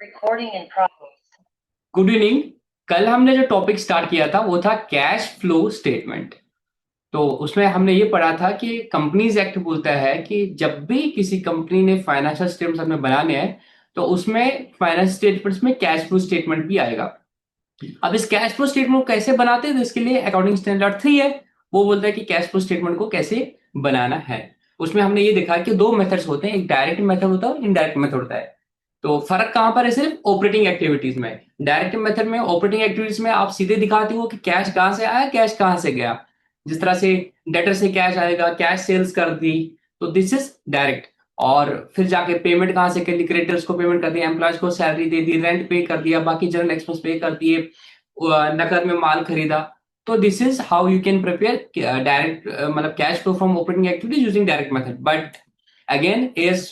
Recording in progress. Good evening. कल हमने जो टॉपिक स्टार्ट किया था वो था कैश फ्लो स्टेटमेंट। तो उसमें हमने ये पढ़ा था कि कंपनीज एक्ट बोलता है कि जब भी किसी कंपनी ने फाइनेंशियल स्टेटमेंट्स हमें बनाने हैं तो उसमें फाइनेंशियल स्टेटमेंट्स में कैश फ्लो स्टेटमेंट भी आएगा। अब इस कैश फ्लो स्टेटमेंट को कैसे बनाते हैं तो इसके लिए अकाउंटिंग स्टैंडर्ड 3 है। वो बोलता है कि कैश फ्लो स्टेटमेंट को कैसे बनाना है। उसमें हमने ये देखा कि दो मेथड्स होते हैं, एक डायरेक्ट मेथड होता है और इनडायरेक्ट मेथड होता है। तो फर्क कहां पर है? सिर्फ ऑपरेटिंग एक्टिविटीज में। डायरेक्ट मेथड में, ऑपरेटिंग एक्टिविटीज में आप सीधे दिखाते हो कि कैश कहां से आया, कैश कहां से गया। जिस तरह से डेटर से कैश आएगा, कैश सेल्स कर दी, तो दिस इज डायरेक्ट। और फिर जाके पेमेंट कहां से कर दी, क्रेडिटर्स को पेमेंट कर दिया, एम्प्लॉयज को सैलरी दे दी, रेंट पे कर दिया, बाकी जनरल एक्सपेंस पे कर दिए, नकद में माल खरीदा। तो this is how you can prepare direct, मतलब cash flow from operating activities using direct method. But again as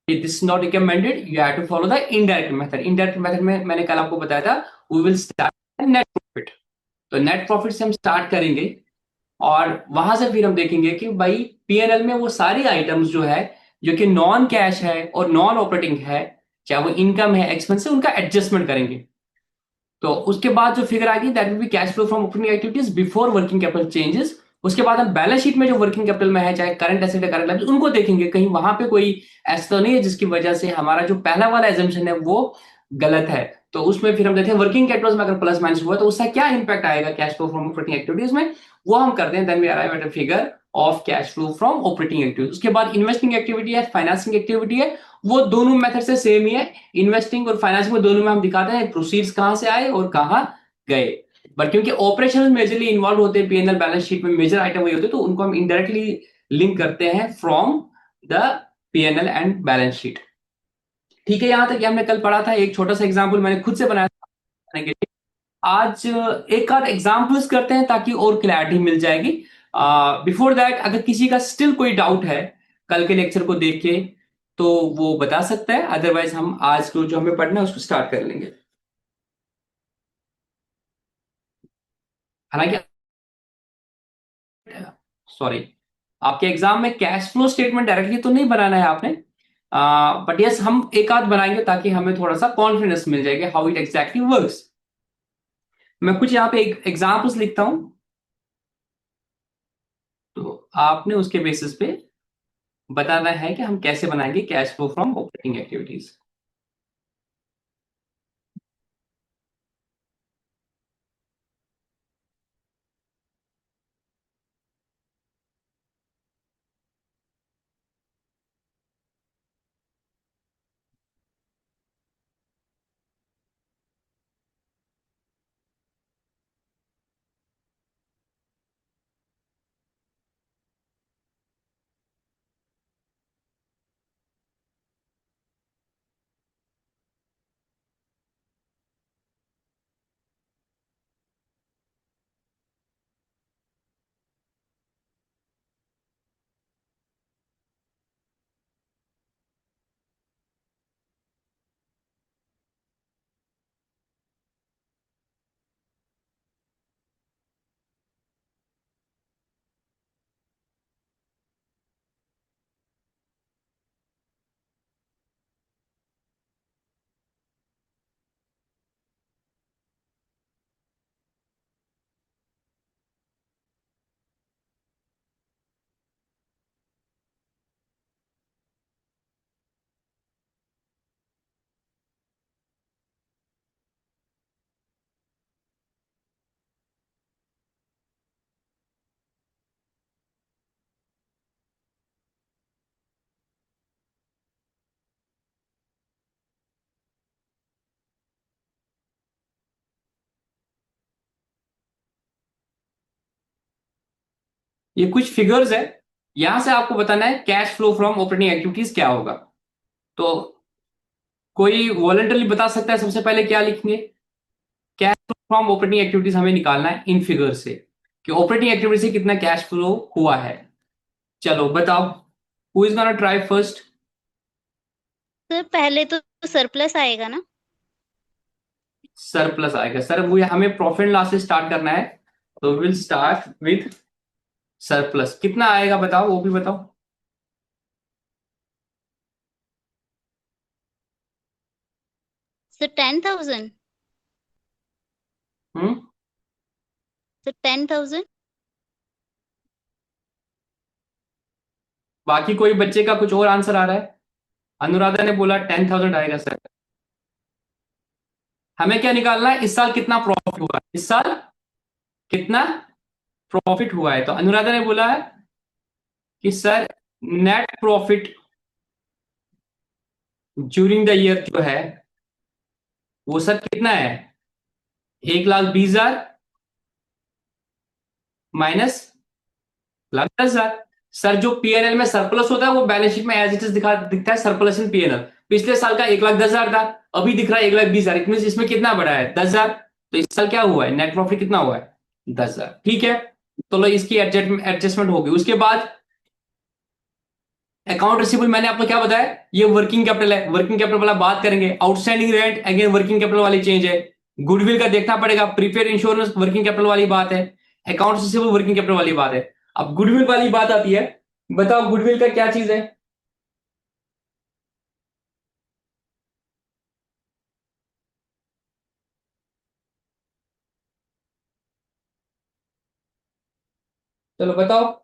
this is not recommended, you have to follow the indirect method। indirect method में मैंने कल आपको बताया था, we will start net profit। तो net profit से हम start करेंगे और वहां से फिर हम देखेंगे कि भाई पीएनएल में वो सारी आइटम्स जो है, जो कि नॉन कैश है और नॉन ऑपरेटिंग है, चाहे वो इनकम है, एक्सपेंस है, उनका एडजस्टमेंट करेंगे। तो उसके बाद जो फिगर आएगी that will be cash flow from operating activities before working capital changes. उसके बाद हम बैलेंस शीट में जो वर्किंग कैपिटल में है, चाहे करंट एसेट है, करंट लायबिलिटी, उनको देखेंगे कहीं वहां पे कोई ऐसा तो नहीं है जिसकी वजह से हमारा जो पहला वाला एजम्पशन है वो गलत है। तो उसमें फिर हम देखते हैं वर्किंग कैपिटल में अगर प्लस माइनस हुआ तो उसका क्या इंपैक्ट आएगा cash flow from operating activities में, वो हम करते हैं। Then we arrive at a figure of cash flow from operating activities. उसके बाद इन्वेस्टिंग एक्टिविटी है, फाइनेंसिंग एक्टिविटी है, वो दोनों मेथड से सेम ही है। इन्वेस्टिंग और फाइनेंसिंग में दोनों में हम दिखाते हैं प्रोसीड्स कहां से आए और कहां गए। बट क्योंकि ऑपरेशन मेजरली इन्वॉल्व होते हैं, पीएनएल बैलेंस शीट में मेजर आइटम वही होते हैं, तो उनको हम इनडायरेक्टली लिंक करते हैं from the PNL and balance sheet. ठीक है, यहां तक हमने कल पढ़ा था। एक छोटा सा एग्जांपल मैंने खुद से बनाया था के लिए। आज एक आध एग्जांपल्स करते हैं ताकि और क्लैरिटी मिल जाएगी। बिफोर दैट अगर किसी का स्टिल कोई डाउट है कल के लेक्चर को देख के तो वो बता सकता है, अदरवाइज हम आज को जो हमें पढ़ना है उसको स्टार्ट कर लेंगे। हालांकि सॉरी, आपके एग्जाम में कैश फ्लो स्टेटमेंट डायरेक्टली तो नहीं बनाना है आपने, बट यस हम एक आध बनाएंगे ताकि हमें थोड़ा सा कॉन्फिडेंस मिल जाएगा हाउ इट एग्जैक्टली वर्क्स। मैं कुछ यहाँ पे एग्जाम्पल्स लिखता हूं, तो आपने उसके बेसिस पे बताना है कि हम कैसे बनाएंगे cash flow from operating activities. ये कुछ फिगर्स है, यहां से आपको बताना है cash flow from operating activities क्या होगा। तो कोई वॉलंटरली बता सकता है सबसे पहले क्या लिखेंगे? Cash flow from operating activities हमें निकालना है इन फिगर से कि ऑपरेटिंग एक्टिविटी से कितना कैश फ्लो हुआ है। चलो बताओ, who is gonna try first? Sir पहले तो सरप्लस आएगा ना। सरप्लस आएगा सर, वो हमें प्रॉफिट एंड लॉस से स्टार्ट करना है। तो विल स्टार्ट विथ सरप्लस। कितना आएगा बताओ, वो भी बताओ। सर 10,000। हम्म। सर 10,000। बाकी कोई बच्चे का कुछ और आंसर आ रहा है? अनुराधा ने बोला 10,000 आएगा सर। हमें क्या निकालना है, इस साल कितना प्रॉफिट हुआ है, इस साल कितना प्रॉफिट हुआ है। तो अनुराधा ने बोला है कि sir net profit during the year जो है वो सर कितना है, 1,20,000 माइनस 1,10,000। सर जो पीएनएल में सरप्लस होता है वो बैलेंस शीट में एज इट इज दिखता है सरप्लस इन पीएनएल। पिछले साल का 1,10,000 था, अभी दिख रहा है 1,20,000। इट मीन इसमें कितना बढ़ा है, 10,000। तो इस साल क्या हुआ है, नेट प्रॉफिट कितना हुआ है, 10,000। ठीक है, तो लो इसकी एडजस्टमेंट होगी। उसके बाद अकाउंट रिसीवेबल मैंने आपको क्या बताया, ये वर्किंग कैपिटल है, वर्किंग कैपिटल वाला बात करेंगे। Outstanding rent again working capital वाली चेंज है। गुडविल का देखना पड़ेगा, प्रीपेड इंश्योरेंस वर्किंग कैपिटल वाली बात है, अकाउंट रिसीवेबल वर्किंग कैपिटल वाली बात है। अब गुडविल वाली बात आती है, बताओ गुडविल का क्या चीज है। चलो बताओ।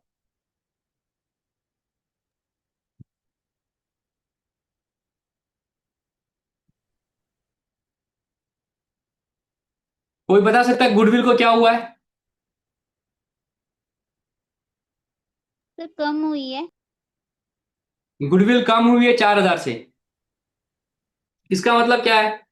कोई बता सकता है गुडविल को क्या हुआ है? सर कम हुई है। गुडविल कम हुई है 4,000 से, इसका मतलब क्या है?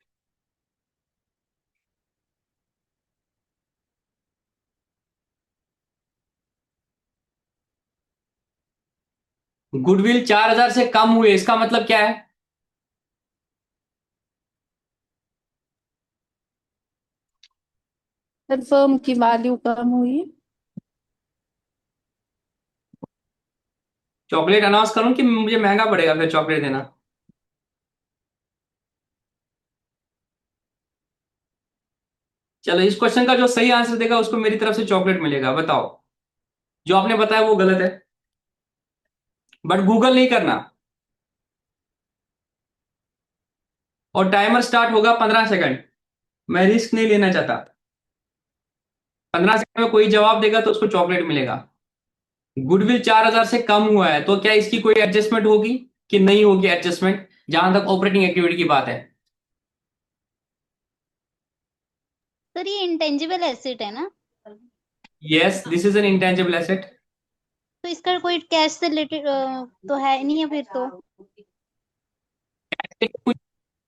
गुडविल 4,000 से कम हुई है, इसका मतलब क्या है? सर फर्म की वैल्यू कम हुई। चॉकलेट अनाउंस करूं कि मुझे महंगा पड़ेगा फिर चॉकलेट देना? चलो इस क्वेश्चन का जो सही आंसर देगा उसको मेरी तरफ से चॉकलेट मिलेगा। बताओ, जो आपने बताया वो गलत है, बट गूगल नहीं करना। और टाइमर स्टार्ट होगा 15 सेकंड। मैं रिस्क नहीं लेना चाहता। 15 सेकंड में कोई जवाब देगा तो उसको चॉकलेट मिलेगा। गुडविल 4,000 से कम हुआ है तो क्या इसकी कोई एडजस्टमेंट होगी कि नहीं होगी एडजस्टमेंट, जहां तक ऑपरेटिंग एक्टिविटी की बात है? सर ये इंटेंजिबल एसेट है ना? Yes, this is an intangible asset. तो इसका कोई कैश से रिलेटेड तो है नहीं है फिर तो। कुछ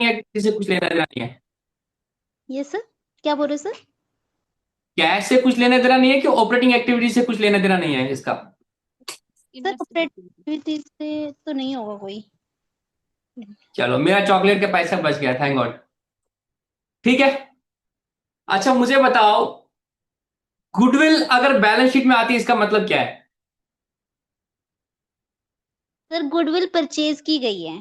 एक्टिविटी से कुछ लेना देना नहीं है। ये सर क्या बोल रहे हो सर? कैश से कुछ लेना देना नहीं है कि ऑपरेटिंग एक्टिविटी से कुछ लेना देना नहीं है इसका। सर ऑपरेटिव से तो नहीं होगा कोई। चलो मेरा चॉकलेट का पैसा बच गया, थैंक गॉड। ठीक है। अच्छा मुझे बताओ, गुडविल अगर बैलेंस शीट में आती है इसका मतलब क्या है? सर गुडविल परचेज की गई है।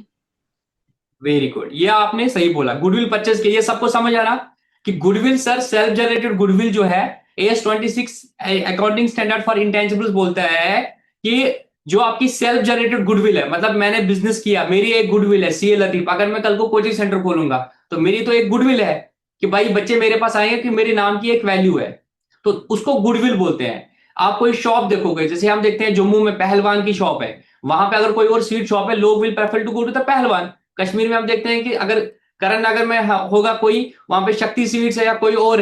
वेरी गुड, ये आपने सही बोला, गुडविल परचेज की। ये सबको समझ आ रहा कि goodwill sir self generated goodwill जो है, AS 26 accounting standard for intangibles बोलता है कि जो आपकी सेल्फ जनरेटेड गुडविल है, मतलब मैंने बिजनेस किया, मेरी एक गुडविल है CA लतीफ, अगर मैं कल को कोचिंग सेंटर खोलूंगा तो मेरी तो एक गुडविल है कि भाई बच्चे मेरे पास आएंगे कि मेरे नाम की एक वैल्यू है, तो उसको गुडविल बोलते हैं। आप कोई शॉप देखोगे, जैसे हम देखते हैं जम्मू में पहलवान की शॉप है, वहां पे अगर कोई और स्वीट शॉप है, लोग will prefer to go to the Pahalwan. Kashmir में हम देखते हैं कि अगर करण नगर में होगा कोई, वहां पे शक्ति स्वीट्स है या कोई और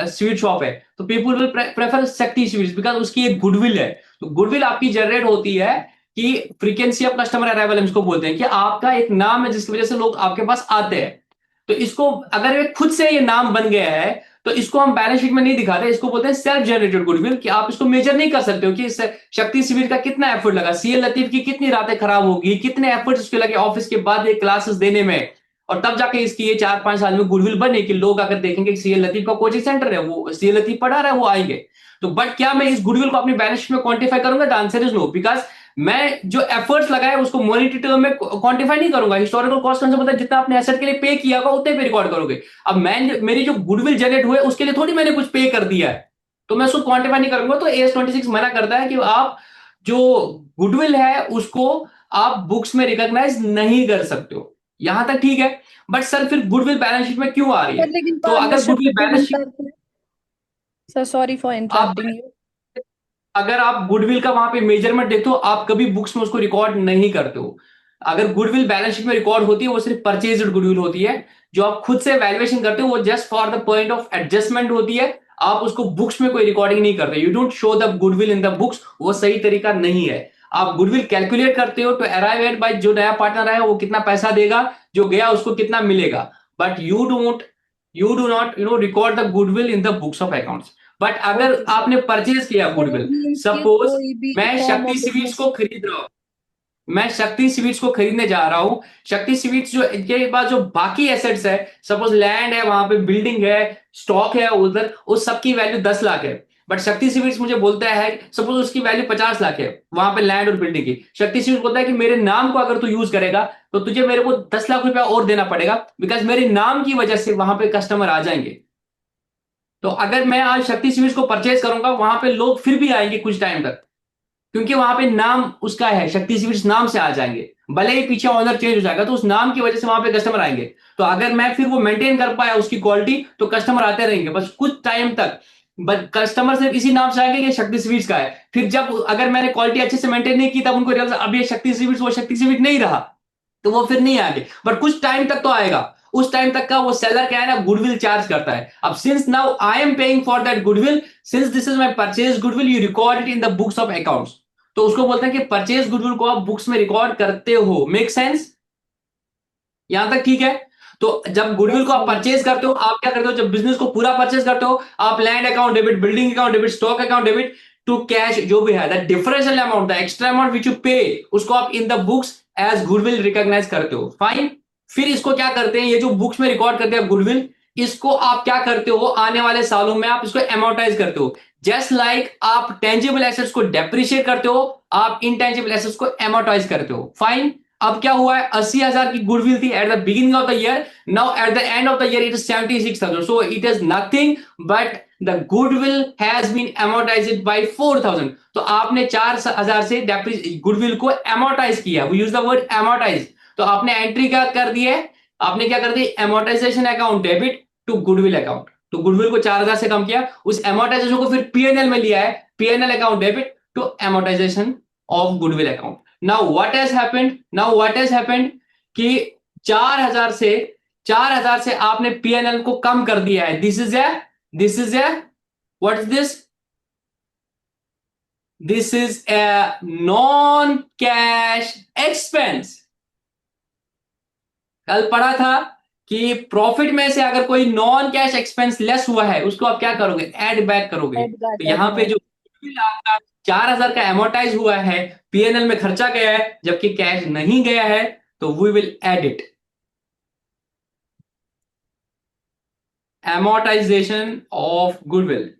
स्वीट शॉप है, तो पीपल विल प्रेफर शक्ति स्वीट्स बिकॉज उसकी एक गुडविल है। तो गुडविल आपकी जनरेट होती है कि फ्रीक्वेंसी ऑफ कस्टमर अराइवल हम इसको बोलते हैं, कि आपका एक नाम है जिसकी वजह से लोग आपके पास आते हैं। तो इसको अगर ये खुद से ये नाम बन गया है तो इसको हम बैलेंस शीट में नहीं दिखाते, इसको बोलते हैं सेल्फ जनरेटेड गुडविल, कि आप इसको मेजर नहीं कर सकते हो कि शक्ति शिविर का कितना एफर्ट लगा, CA लतीफ की कितनी रातें खराब होगी, कितने एफर्ट्स उसके लगे ऑफिस के बाद ये क्लासेस देने में, और तब जाके इसकी ये 4-5 साल में गुडविल बने कि लोग अगर देखेंगे CA लतीफ का कोचिंग सेंटर है, वो CA लतीफ पढ़ा रहा है, वो आएंगे। तो बट क्या मैं इस गुडविल को अपनी बैलेंस शीट में क्वांटिफाई करूंगा? The answer is no, because मैं जो एफर्ट्स लगाए उसको मॉनेटरी टर्म में क्वांटिफाई नहीं करूंगा। हिस्टोरिकल कॉस्ट कौन सा पता है, जितना आपने एसेट के लिए पे किया होगा उतने पे रिकॉर्ड करोगे। अब मैं मेरी जो गुडविल जनरेट हुए उसके लिए थोड़ी मैंने कुछ पे कर दिया है, तो मैं उसको क्वांटिफाई नहीं करूंगा। तो AS 26 मना करता है कि आप जो गुडविल है उसको आप बुक्स में रिकॉग्नाइज नहीं कर सकते हो। यहां तक ठीक है। बट सर फिर गुडविल बैलेंस शीट में क्यों आ रही है? सर लेकिन तो अगर partnership goodwill balance agreement sheet करते हैं। सर सॉरी फॉर आप इंटरप्टिंग यू। अगर आप गुडविल का वहां पे मेजरमेंट देखते हो, आप कभी बुक्स में उसको रिकॉर्ड नहीं करते हो। अगर गुडविल बैलेंस शीट में रिकॉर्ड होती है वो सिर्फ परचेज्ड गुडविल होती है। जो आप खुद से वैल्यूएशन करते हो वो just for the point of adjustment होती है। आप उसको बुक्स में कोई रिकॉर्डिंग नहीं करते, you don't show the goodwill in the books, वो सही तरीका नहीं है। आप गुडविल कैलकुलेट करते हो तो अराइव एट बाय जो नया पार्टनर आया वो कितना पैसा देगा, जो गया उसको कितना मिलेगा। But you do not record the goodwill in the books of accounts. But अगर ओके सर। आपने परचेज किया सर गुडविल, इट मीन्स कि सपोज कोई भी मैं फॉर्म शक्ति ऑफ स्वीट्स बिजनेस। को खरीद रहा हूं, मैं शक्ति स्वीट्स को खरीदने जा रहा हूं। शक्ति स्वीट्स जो इनके पास जो बाकी एसेट्स है, सपोज लैंड है, वहां पे बिल्डिंग है, स्टॉक है उधर, उस सब की वैल्यू 10 लाख है। बट शक्ति स्वीट्स मुझे बोलता है, सपोज उसकी वैल्यू 50 लाख है, वहां पे लैंड और बिल्डिंग की। शक्ति स्वीट्स बोलता है कि मेरे नाम को अगर तू यूज करेगा तो तुझे मेरे को 10 लाख रुपया और देना पड़ेगा, बिकॉज मेरे नाम की वजह से वहां पे कस्टमर आ जाएंगे। तो अगर मैं आज शक्ति स्वीट्स को परचेज करूंगा, वहां पे लोग फिर भी आएंगे कुछ टाइम तक, क्योंकि वहां पे नाम उसका है, शक्ति स्वीट्स नाम से आ जाएंगे। भले ही पीछे ऑनर चेंज हो जाएगा तो उस नाम की वजह से वहां पे कस्टमर आएंगे। तो अगर मैं फिर वो मेंटेन कर पाया उसकी क्वालिटी, तो कस्टमर आते रहेंगे बस कुछ टाइम तक। बट कस्टमर सिर्फ इसी नाम से आएंगे कि शक्ति स्वीट्स का है। फिर जब अगर मैंने क्वालिटी अच्छे से मेंटेन नहीं की, तब उनको रियलाइज अब ये शक्ति स्वीट्स वो शक्ति स्वीट नहीं रहा, तो वो फिर नहीं आएंगे। बट कुछ टाइम तक तो आएगा। उस टाइम तक का वो सेलर क्या है ना, गुडविल चार्ज करता है। अब since now I am paying for that goodwill, since this is my purchase goodwill, you record it in the books of accounts. तो उसको बोलते हैं कि परचेज गुडविल को आप बुक्स में रिकॉर्ड करते हो। Make sense? यहां तक ठीक है? तो जब गुडविल को यस आप सर। परचेज करते हो, आप क्या करते हो, जब बिजनेस को पूरा परचेज करते हो, आप land account debit, building account debit, stock account debit to cash जो भी है, that differential amount, the extra amount which you pay, उसको आप in the books as goodwill recognise करते हो। फाइन। फिर इसको क्या करते हैं, ये जो बुक्स में रिकॉर्ड करते हैं गुडविल, इसको आप क्या करते हो, आने वाले सालों में आप इसको एमोर्टाइज करते हो। जस्ट लाइक आप टेंजिबल एसेट्स को डेप्रिशिएट करते हो, आप इनटेंजिबल एसेट्स को एमोर्टाइज करते हो। फाइन। अब क्या हुआ है, 80,000 की गुडविल थी at the beginning of the year, now at the end of the year it is 76,000, so it is nothing but the goodwill has been amortised by 4,000। तो आपने 4,000 से गुडविल को एमोर्टाइज किया, we use the word amortise. तो आपने entry क्या कर दी है, आपने क्या कर दी, amortisation account debit to goodwill account. तो गुडविल को 4,000 से कम किया, उस एमोर्टाइजेशन को फिर पीएनएल में लिया है, PNL account debit to amortisation of goodwill account. Now what has happened कि 4,000 से 4,000 से आपने पीएनएल को कम कर दिया है। This is a what is this is a non cash expense. कल पढ़ा था कि प्रॉफिट में से अगर कोई नॉन कैश एक्सपेंस लेस हुआ है, उसको आप क्या करोगे, ऐड बैक करोगे। एड तो बैक एड यहां पे बैक। जो आपका 4,000 का एमोर्टाइज हुआ है, पीएनएल में खर्चा गया है जबकि कैश नहीं गया है, तो we will add it. Amortisation of goodwill.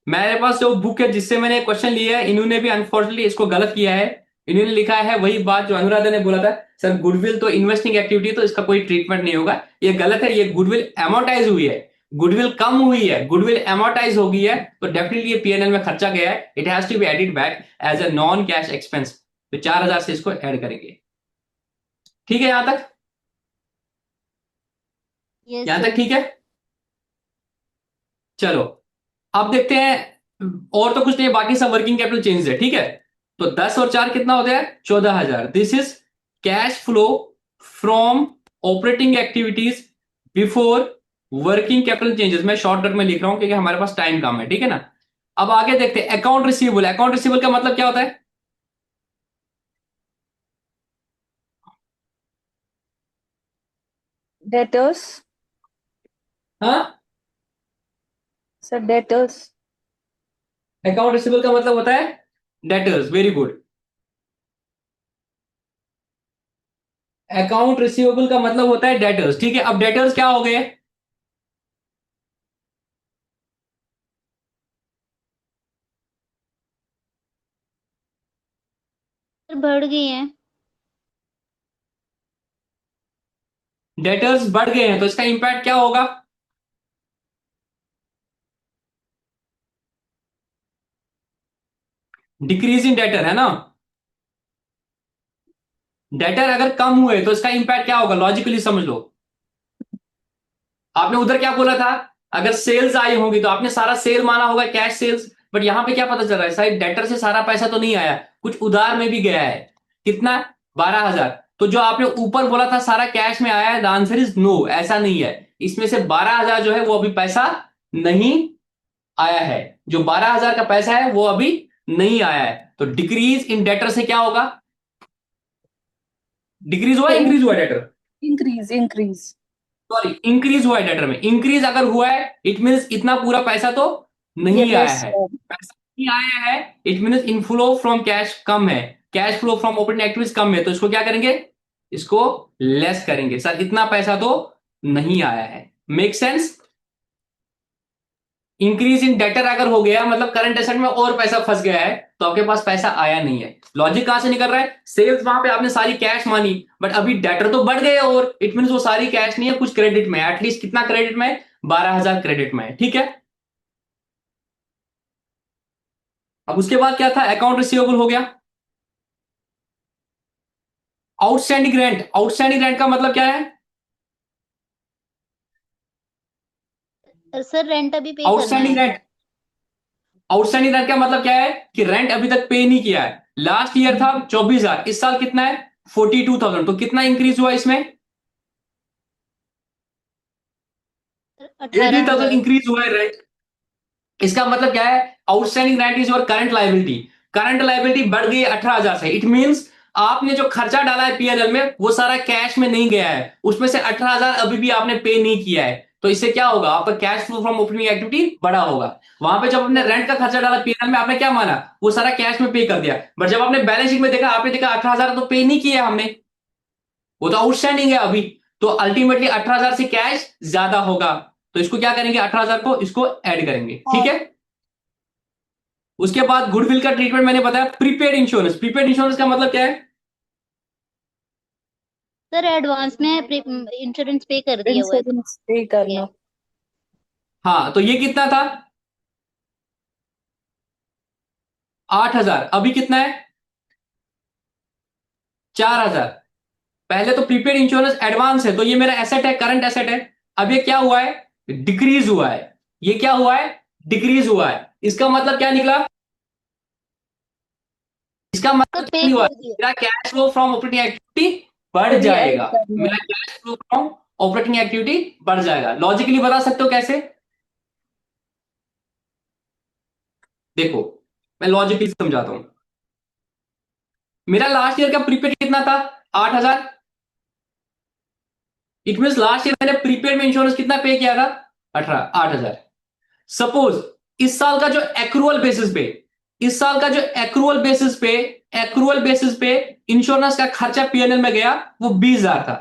मेरे पास जो बुक है जिससे मैंने क्वेश्चन लिया है, इन्होंने भी अनफॉर्चुनेटली इसको गलत किया है। इन्होंने लिखा है वही बात जो अनुराधा ने बोला था, सर गुडविल तो इन्वेस्टिंग एक्टिविटी, तो इसका कोई ट्रीटमेंट नहीं होगा। ये गलत है, ये गुडविल एमोर्टाइज हुई है, गुडविल कम हुई है, गुडविल एमोर्टाइज हो गई है, तो डेफिनेटली ये पीएनएल में खर्चा गया है, it has to be added back as a non cash expense. तो 4,000 से इसको ऐड करेंगे। ठीक है यहां तक? यस यहां तक सर। ठीक है? चलो अब देखते हैं, और तो कुछ नहीं, बाकी सब वर्किंग कैपिटल चेंज है। ठीक है, तो 10 और 4 कितना होता है, 14,000। This is cash flow from operating activities before working capital changes. मैं शॉर्टकट में लिख रहा हूं क्योंकि हमारे पास टाइम कम है, ठीक है ना। अब आगे देखते हैं अकाउंट रिसीवेबल। अकाउंट रिसीवेबल का मतलब क्या होता है? डेटर्स। हाँ, सर डेटर्स। अकाउंट रिसीवेबल का मतलब होता है debtors. Very good. Account receivable का मतलब होता है डेटर्स। ठीक है, अब डेटर्स क्या हो गए, सर बढ़ गई है। डेटर्स बढ़ गए हैं, तो इसका इंपैक्ट क्या होगा? डिक्रीज इन डेटर है ना। डेटर अगर कम हुए तो इसका इंपैक्ट क्या होगा, लॉजिकली समझ लो। आपने उधर क्या बोला था, अगर सेल्स आई होंगी तो आपने सारा सेल माना होगा, कैश सेल्स। बट यहां पे क्या पता चल रहा है, शायद डेटर से सारा पैसा तो नहीं आया, कुछ उधार में भी गया है। कितना, 12,000। तो जो आपने ऊपर बोला था सारा कैश में आया है, द आंसर इज नो, ऐसा नहीं है। इसमें से 12,000 जो है वो अभी पैसा नहीं आया है। जो 12,000 का पैसा है वो अभी नहीं आया है। तो डिक्रीज इन डेटर से क्या होगा, डिक्रीज हुआ इंक्रीज हुआ डेटर, Increase. सॉरी इंक्रीज हुआ है डेटर में। इंक्रीज अगर हुआ है इट मीन्स इतना पूरा पैसा तो नहीं आया Yes. है। पैसा नहीं आया है it means inflow from cash कम है, cash flow from operating activities कम है। तो इसको क्या करेंगे, इसको लेस करेंगे। सर इतना पैसा तो नहीं आया है, make sense. Increase in debtor अगर हो गया मतलब करंट एसेट में और पैसा फंस गया है, तो आपके पास पैसा आया नहीं है। लॉजिक कहां से निकल रहा है, सेल्स वहां पे आपने सारी कैश मानी, बट अभी डेटर तो बढ़ गए और इट मीन वो सारी कैश नहीं है, कुछ क्रेडिट में है। एटलीस्ट कितना क्रेडिट में है, 12,000 क्रेडिट में है। ठीक है, अब उसके बाद क्या था, अकाउंट रिसीवेबल हो गया। आउटस्टैंडिंग रेंट, आउटस्टैंडिंग रेंट का मतलब क्या है, सर रेंट अभी पे करना आउटस्टैंडिंग है। रेंट। आउटस्टैंडिंग रेंट का मतलब क्या है कि रेंट अभी तक पे नहीं किया है। लास्ट ईयर था 24,000, इस साल कितना है 42,000। तो कितना इंक्रीज हुआ इसमें, 80,000 18,000। इंक्रीज हुआ है रेंट। इसका मतलब क्या है, outstanding rent is your current liability. Current liability बढ़ गई 18,000 से, इट मींस आपने जो खर्चा डाला है पीएनएल में वो सारा कैश में नहीं गया है, उसमें से 18,000 अभी भी आपने पे नहीं किया है। तो इससे क्या होगा, आपका cash flow from opening activity बड़ा होगा। वहां पे जब आपने रेंट का खर्चा डाला पीएनएल में, आपने क्या माना, वो सारा कैश में पे कर दिया। बट जब आपने बैलेंस शीट में देखा, आपने देखा 18,000 तो पे नहीं किया हमने, वो तो आउटस्टैंडिंग है अभी। तो अल्टीमेटली 18,000 से कैश ज्यादा होगा। तो इसको क्या करेंगे, 18,000 को इसको ऐड करेंगे। ठीक है, उसके बाद गुडविल का ट्रीटमेंट मैंने बताया। प्रीपेड इंश्योरेंस, प्रीपेड इंश्योरेंस का मतलब क्या है, सर एडवांस में इंश्योरेंस पे कर दिया हुआ है तो Insurance pay करना. हाँ। तो ये कितना था, 8,000, अभी कितना है 4,000। पहले तो प्रीपेड इंश्योरेंस एडवांस है, तो ये मेरा एसेट है, करंट एसेट है। अब ये क्या हुआ है, डिक्रीज हुआ है। ये क्या हुआ है, डिक्रीज हुआ है। इसका मतलब क्या निकला, इसका तो मतलब क्या पे नहीं हुआ, कर दिया। मेरा cash flow from operating activity बढ़ अभी ऐड जाएगा। करना. मेरा cash flow from operating activity बढ़ जाएगा। लॉजिकली बता सकते हो कैसे, देखो मैं लॉजिकली समझाता हूं। मेरा लास्ट ईयर का प्रीपेड कितना था, 8,000। इट मीन लास्ट ईयर मैंने प्रीपेड में इंश्योरेंस कितना पे किया था, 8,000। सपोज इस साल का जो एक्रूअल बेसिस पे, इस साल का जो एक्रूअल बेसिस पे इंश्योरेंस का खर्चा पीएनएल में गया वो 20,000 था।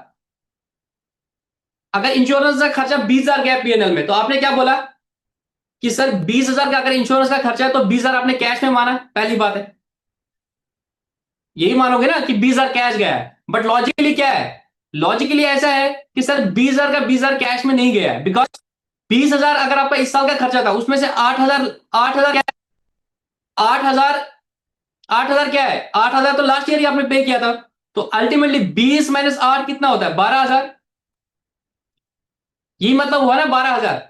अगर इंश्योरेंस का खर्चा 20,000 गया पीएनएल में, तो आपने क्या बोला कि सर 20,000 का अगर इंश्योरेंस का खर्चा है तो 20,000 आपने कैश में माना, पहली बात है। यही मानोगे ना कि 20,000 कैश गया है। बट लॉजिकली क्या है, लॉजिकली ऐसा है कि सर 20,000 का 20,000 कैश में नहीं गया है, बिकॉज 20,000 अगर आपका इस साल का खर्चा था, उसमें से 8,000, 8,000 क्या है, 8,000, 8,000 क्या है, 8,000 तो लास्ट ईयर ही आपने पे किया था। तो अल्टीमेटली 20 माइनस 8 कितना होता है, 12,000। यही मतलब हुआ ना 12,000।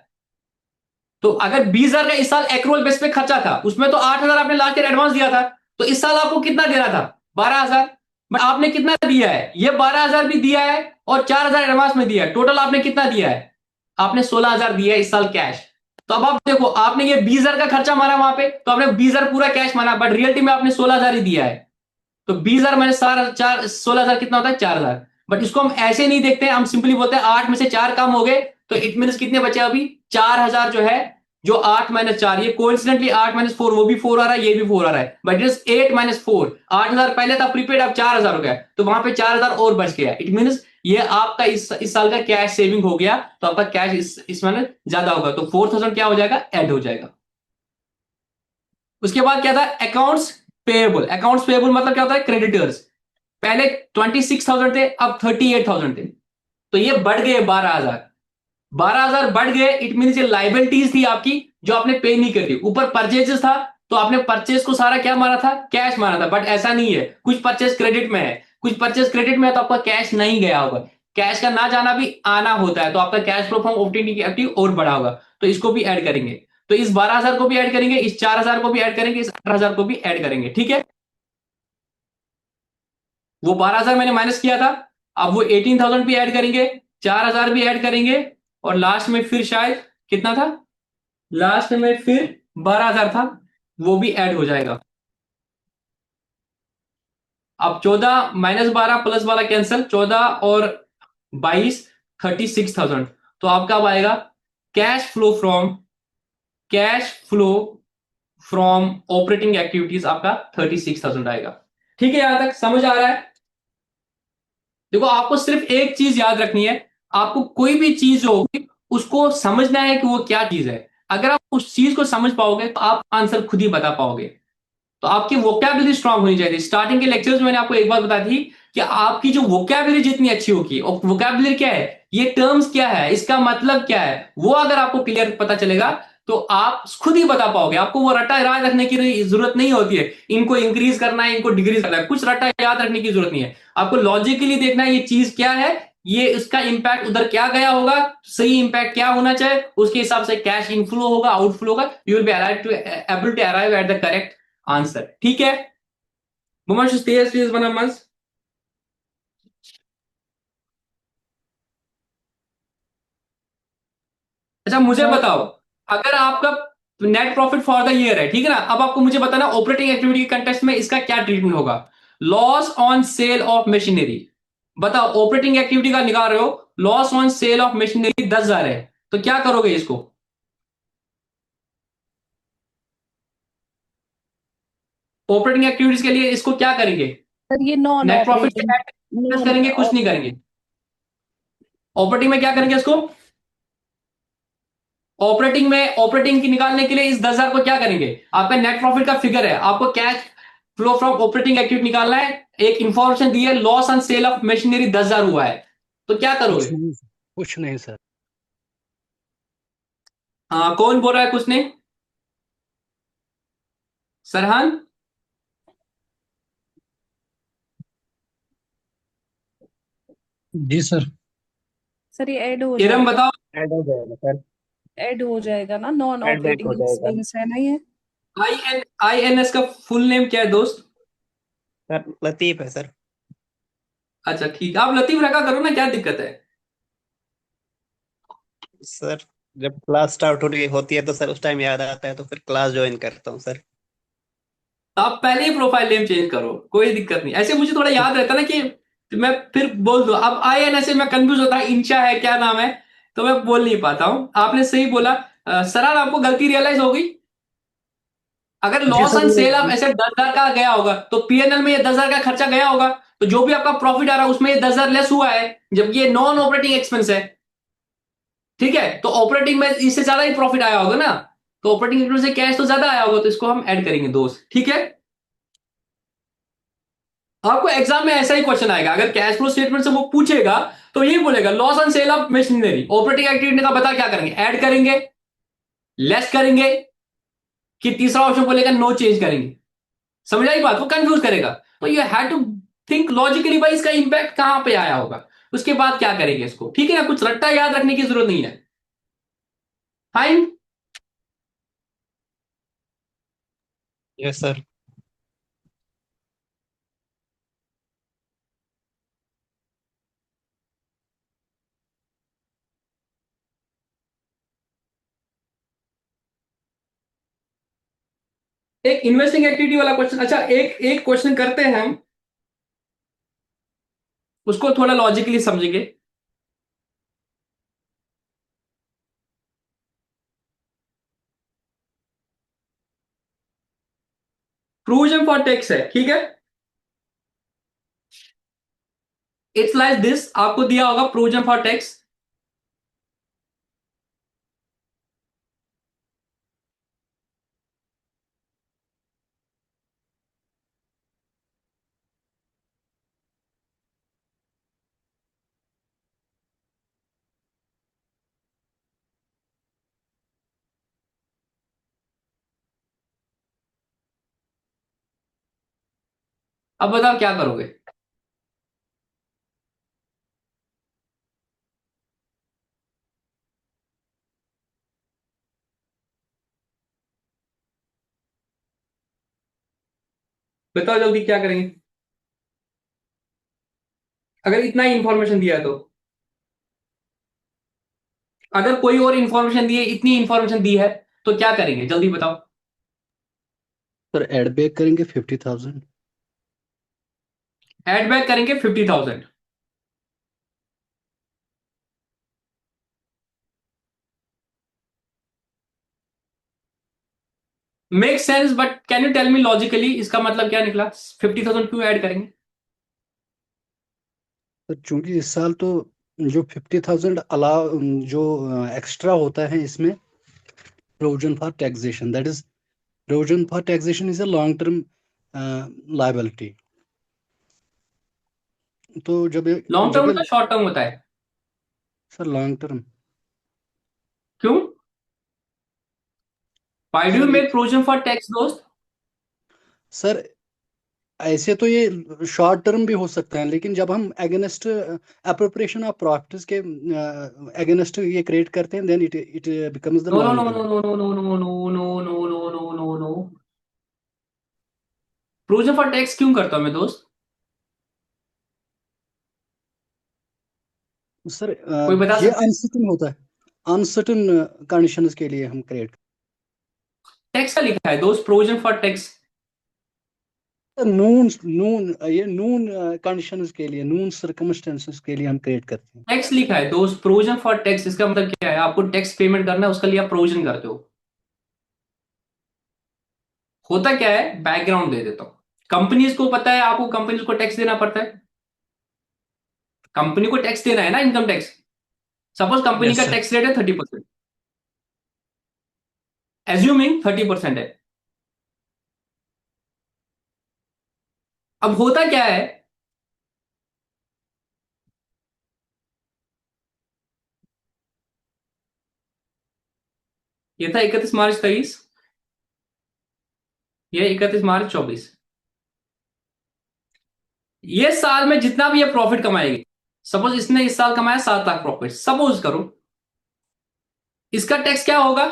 तो अगर 20,000 का इस साल एक्रूअल बेस पे खर्चा था, उसमें तो 8,000 आपने लास्ट ईयर एडवांस दिया था, तो इस साल आपको कितना देना था, 12,000। बट आपने कितना दिया है, ये 12,000 भी दिया है और 4,000 एडवांस में दिया है। टोटल आपने कितना दिया है, आपने 16,000 दिया है इस साल कैश। तो अब आप देखो, आपने ये 20,000 का खर्चा माना वहां पे, तो आपने 20,000 पूरा कैश माना, बट रियलिटी में आपने 16,000 ही दिया है। तो 20,000 मैंने सारा चार 16,000 कितना होता है, 4,000। बट इसको हम ऐसे नहीं देखते हैं, हम सिंपली बोलते हैं 8 में से 4 कम हो गए, तो इट मीन कितने बचे अभी, 4,000 जो है, जो 8 माइनस 4, ये कोइंसिडेंटली 8 माइनस 4, वो भी 4 आ रहा है, ये भी 4 आ रहा है, बट इट इज 8 माइनस 4। 8,000 पहले था प्रीपेड, अब 4,000 हो गया, तो वहां पे 4,000 और बच गया। इट मीन ये आपका इस साल का कैश सेविंग हो गया, तो आपका कैश इस में ज्यादा होगा, तो 4,000 क्या हो जाएगा, ऐड हो जाएगा। उसके बाद क्या था, अकाउंट्स पेएबल। अकाउंट्स पेएबल मतलब क्या होता है, क्रेडिटर्स। पहले 26,000 थे, अब 38,000 थे, तो ये बढ़ गए 12,000। 12,000 बढ़ गए, इट मीन ये लाइबिलिटीज थी आपकी जो आपने पे नहीं कर दी। ऊपर परचेजेस था, तो आपने परचेज को सारा क्या माना था, कैश माना था, बट ऐसा नहीं है, कुछ परचेज क्रेडिट में है। कुछ परचेस क्रेडिट में है तो आपका कैश नहीं गया होगा। कैश का ना जाना भी आना होता है, तो आपका cash flow from operating active और बढ़ा होगा। तो इसको भी ऐड करेंगे। तो इस 12,000 को भी ऐड करेंगे, इस 4,000 को भी ऐड करेंगे, इस 18,000 को भी ऐड करेंगे। ठीक है, वो 12,000 मैंने माइनस किया था, अब वो 18,000 भी ऐड करेंगे, 4,000 भी ऐड करेंगे, और लास्ट में फिर शायद कितना था, लास्ट में फिर 12,000 था, वो भी ऐड हो जाएगा। अब 14 -12 +12 कैंसल, 14 और 22, 36,000। तो आपका अब आएगा cash flow from operating activities आपका 36,000 आएगा। ठीक है, यहां तक समझ आ रहा है? देखो, आपको सिर्फ एक चीज याद रखनी है, आपको कोई भी चीज होगी उसको समझना है कि वो क्या चीज है। अगर आप उस चीज को समझ पाओगे तो आप आंसर खुद ही बता पाओगे। तो आपकी वोकैबुलरी स्ट्रांग होनी चाहिए। स्टार्टिंग के लेक्चर्स में मैंने आपको एक बात बताई थी कि आपकी जो वोकैबुलरी जितनी अच्छी होगी, और वोकैबुलरी क्या है, ये टर्म्स क्या है, इसका मतलब क्या है, वो अगर आपको क्लियर पता चलेगा तो आप खुद ही बता पाओगे। आपको वो रट्टा याद रखने की जरूरत नहीं होती है, इनको इंक्रीज करना है, इनको डिक्रीज करना है, कुछ रट्टा याद रखने की जरूरत नहीं है। आपको लॉजिकली देखना है ये चीज क्या है, ये इसका इंपैक्ट उधर क्या गया होगा, सही इंपैक्ट क्या होना चाहिए, उसके हिसाब से कैश इनफ्लो होगा, आउटफ्लो होगा, you will be able to arrive at the correct answer. ठीक है, मुमश तेज बना मज। अच्छा, मुझे हाँ बताओ, अगर आपका net profit for the year है, ठीक है ना, अब आपको मुझे बताना ऑपरेटिंग एक्टिविटी के कंटेक्स्ट में इसका क्या ट्रीटमेंट होगा। Loss on sale of machinery, बताओ ऑपरेटिंग एक्टिविटी का निकाल रहे हो, loss on sale of machinery 10,000 है, तो क्या करोगे इसको? ऑपरेटिंग एक्टिविटीज के लिए इसको क्या करेंगे? सर, ये नॉन नेट प्रॉफिट ऑपरेटिंग, से नॉन करेंगे, कुछ नहीं ऑपरेटिंग। करेंगे? ऑपरेटिंग में क्या करेंगे इसको? ऑपरेटिंग की निकालने के लिए इस 10,000 को क्या करेंगे? आपका नेट प्रॉफिट का फिगर है, आपको cash flow from operating activity निकालना है, एक इंफॉर्मेशन दी है loss on sale of machinery 10,000 हुआ है, तो क्या करोगे? कुछ नहीं, कुछ नहीं सर। हाँ, कौन बोल रहा है कुछ नहीं? सरहान? जी सर। सर, ये ऐड हो इरम जाएगा। बताओ। ऐड हो जाएगा सर। ऐड हो जाएगा ना, नॉन ऐड बैक हो ऑपरेटिंग जाएगा एक्सपेंस है ना ये। INS का फुल नेम क्या है दोस्त? सर। लतीफ है सर। अच्छा ठीक है, आप लतीफ रखा करो ना, क्या दिक्कत है? सर, जब क्लास स्टार्ट होती होती है तो सर उस टाइम याद आता है तो फिर क्लास ज्वाइन करता हूँ सर। तो आप पहले ही प्रोफाइल नेम चेंज करो, कोई दिक्कत नहीं। ऐसे मुझे थोड़ा याद रहता ना कि मैं फिर बोल दूं। अब INS से मैं कंफ्यूज होता है, इंशा है क्या नाम है, तो मैं बोल नहीं पाता हूं। आपने सही बोला। सरार, आपको गलती रियलाइज हो गई? अगर जी loss sir, on sale of ये एसेट 10,000 का गया होगा तो PNL में ये 10,000 का खर्चा गया होगा, तो जो भी आपका प्रॉफिट आ रहा है उसमें ये 10,000 लेस हुआ है, जबकि ये नॉन ऑपरेटिंग एक्सपेंस है। ठीक है, तो ऑपरेटिंग में इससे ज्यादा ही प्रॉफिट आया होगा ना, तो ऑपरेटिंग एक्सपेंस से कैश तो ज्यादा आया होगा, तो इसको हम ऐड करेंगे दोस्त। ठीक है, आपको एग्जाम में ऐसा ही क्वेश्चन आएगा, अगर कैश फ्लो स्टेटमेंट से वो पूछेगा तो यही बोलेगा loss on sale of machinery, operating activity का बता क्या करेंगे, ऐड करेंगे, लेस करेंगे, कि तीसरा ऑप्शन बोलेगा नो चेंज करेंगे। समझ आई बात? वो कंफ्यूज करेगा। तो you have to think logically, भाई इसका इंपैक्ट कहां पे आया होगा, उसके बाद क्या करेंगे इसको। ठीक है ना, कुछ रट्टा याद रखने की जरूरत नहीं है। फाइन। Yes sir. एक इन्वेस्टिंग एक्टिविटी वाला क्वेश्चन, अच्छा एक एक क्वेश्चन करते हैं हम, उसको थोड़ा लॉजिकली समझेंगे। प्रूजन फॉर टैक्स है, ठीक है, इट्स लाइक दिस, आपको दिया होगा प्रूजन फॉर टैक्स। अब बताओ क्या करोगे? बताओ जल्दी क्या करेंगे अगर इतना ही इंफॉर्मेशन दिया है तो। अगर कोई और इंफॉर्मेशन दी है, इतनी इंफॉर्मेशन दी है, तो क्या करेंगे जल्दी बताओ। सर एड बैक करेंगे 50,000। एड बैक करेंगे 50,000। Make sense, but can you tell me logically इसका मतलब क्या निकला? 50,000 क्यों ऐड करेंगे? सर चूंकि इस साल तो जो 50,000 अलाव जो एक्स्ट्रा होता है इसमें provision for taxation, that is provision for taxation is a long term liability. तो लॉन्ग टर्म जब होता ये है, शॉर्ट टर्म होता है? Sir long term. क्यों? Why do you sir make provision for tax दोस्त? सर ऐसे तो ये शॉर्ट टर्म भी हो सकता है, लेकिन जब हम अगेंस्ट अप्रोप्रिएशन ऑफ प्रॉफिट्स के अगेंस्ट ये क्रिएट करते हैं, then it it becomes the no no long no term. No no no no no no no no no no no no. Provision for tax क्यों करता हूं मैं दोस्त? Sir कोई बता ये सकता है? अनसर्टन होता है, अनसर्टन कंडीशंस के लिए हम क्रिएट। टैक्स का लिखा है दोस्त, प्रोविजन फॉर टैक्स। नून नून ये नून कंडीशंस के लिए, नून सर्कमस्टेंसेस के लिए हम क्रिएट करते हैं। टैक्स लिखा है दोस्त, प्रोविजन फॉर टैक्स। इसका मतलब क्या है? आपको टैक्स पेमेंट करना है, उसके लिए आप प्रोविजन करते हो। होता क्या है, बैकग्राउंड दे देता हूं। कंपनीज को पता है, आपको कंपनीज को टैक्स देना पड़ता है। कंपनी को टैक्स देना है ना, income tax. Suppose company yes का सर। टैक्स रेट है 30%, एज्यूमिंग 30% है। अब होता क्या है, ये था 31 मार्च 23, ये 31 मार्च 24। ये साल में जितना भी ये प्रॉफिट कमाएगी, सपोज इसने इस साल कमाया 7 लाख प्रॉफिट, सपोज करो, इसका टैक्स क्या होगा?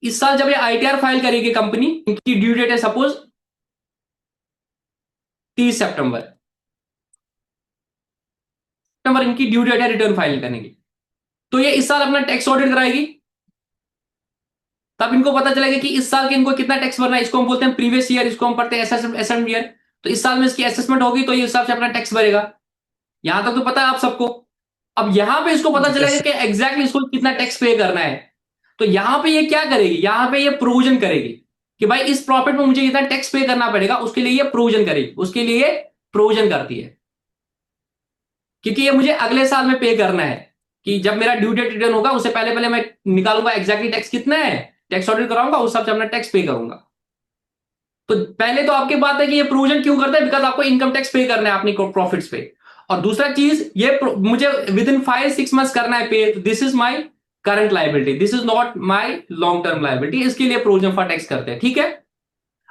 इस साल जब ये आईटीआर फाइल करेगी कंपनी, इनकी ड्यू डेट है सपोज 30 सितंबर। सितंबर इनकी ड्यू डेट है रिटर्न फाइल करने की। तो ये इस साल अपना टैक्स ऑडिट कराएगी। तब इनको पता चलेगा कि इस साल के इनको कितना टैक्स भरना है। इसको हम बोलते हैं प्रीवियस ईयर, इसको हम पढ़ते हैं असेसमेंट ईयर। तो इस साल में इसकी असेसमेंट होगी, तो ये हिसाब से अपना टैक्स भरेगा। यहां तक तो पता है आप सबको। अब यहां पे इसको पता यस चलेगा सर। कि एग्जैक्टली इसको कितना टैक्स पे करना है। तो यहां पे ये क्या करेगी, यहां पे ये प्रोविजन करेगी कि भाई इस प्रॉफिट में मुझे इतना टैक्स पे करना पड़ेगा, उसके लिए ये प्रोविजन करेगी, उसके लिए ये प्रोविजन करती है। क्योंकि ये मुझे अगले साल में पे करना है, कि जब मेरा ड्यू डेट रिटर्न होगा उससे पहले पहले मैं निकालूंगा एग्जैक्टली टैक्स कितना है, टैक्स ऑडिट कराऊंगा, उस हिसाब से अपना टैक्स पे करूंगा। तो पहले तो आपकी बात है कि ये प्रोविजन क्यों करता है, बिकॉज आपको इनकम टैक्स पे करना है अपनी प्रॉफिट्स पे। और दूसरा चीज, ये मुझे विद इन 5-6 मंथ्स करना है पे, this is my current liability, this is not my long term liability. इसके लिए प्रोविजन फॉर टैक्स करते हैं, ठीक है।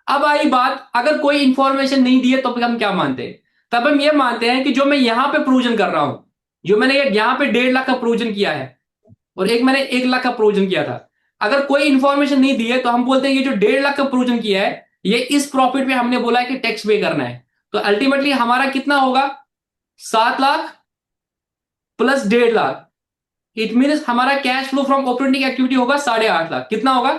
अब आई बात, अगर कोई इंफॉर्मेशन नहीं दी है तो फिर हम क्या मानते हैं? तब हम ये मानते हैं कि जो मैं यहां पे प्रोविजन कर रहा हूं, जो मैंने ये यहां पे 1.5 लाख का प्रोविजन किया है, और एक मैंने 1 लाख का प्रोविजन किया था, अगर कोई इंफॉर्मेशन नहीं दी है तो हम बोलते हैं ये जो 1.5 लाख का प्रोविजन किया है, ये इस प्रॉफिट में हमने बोला है कि टैक्स पे करना है। तो अल्टीमेटली हमारा कितना होगा? 7 lakh plus 1.5 lakh. It mean हमारा cash flow from operating activity होगा 8.5 लाख। कितना होगा?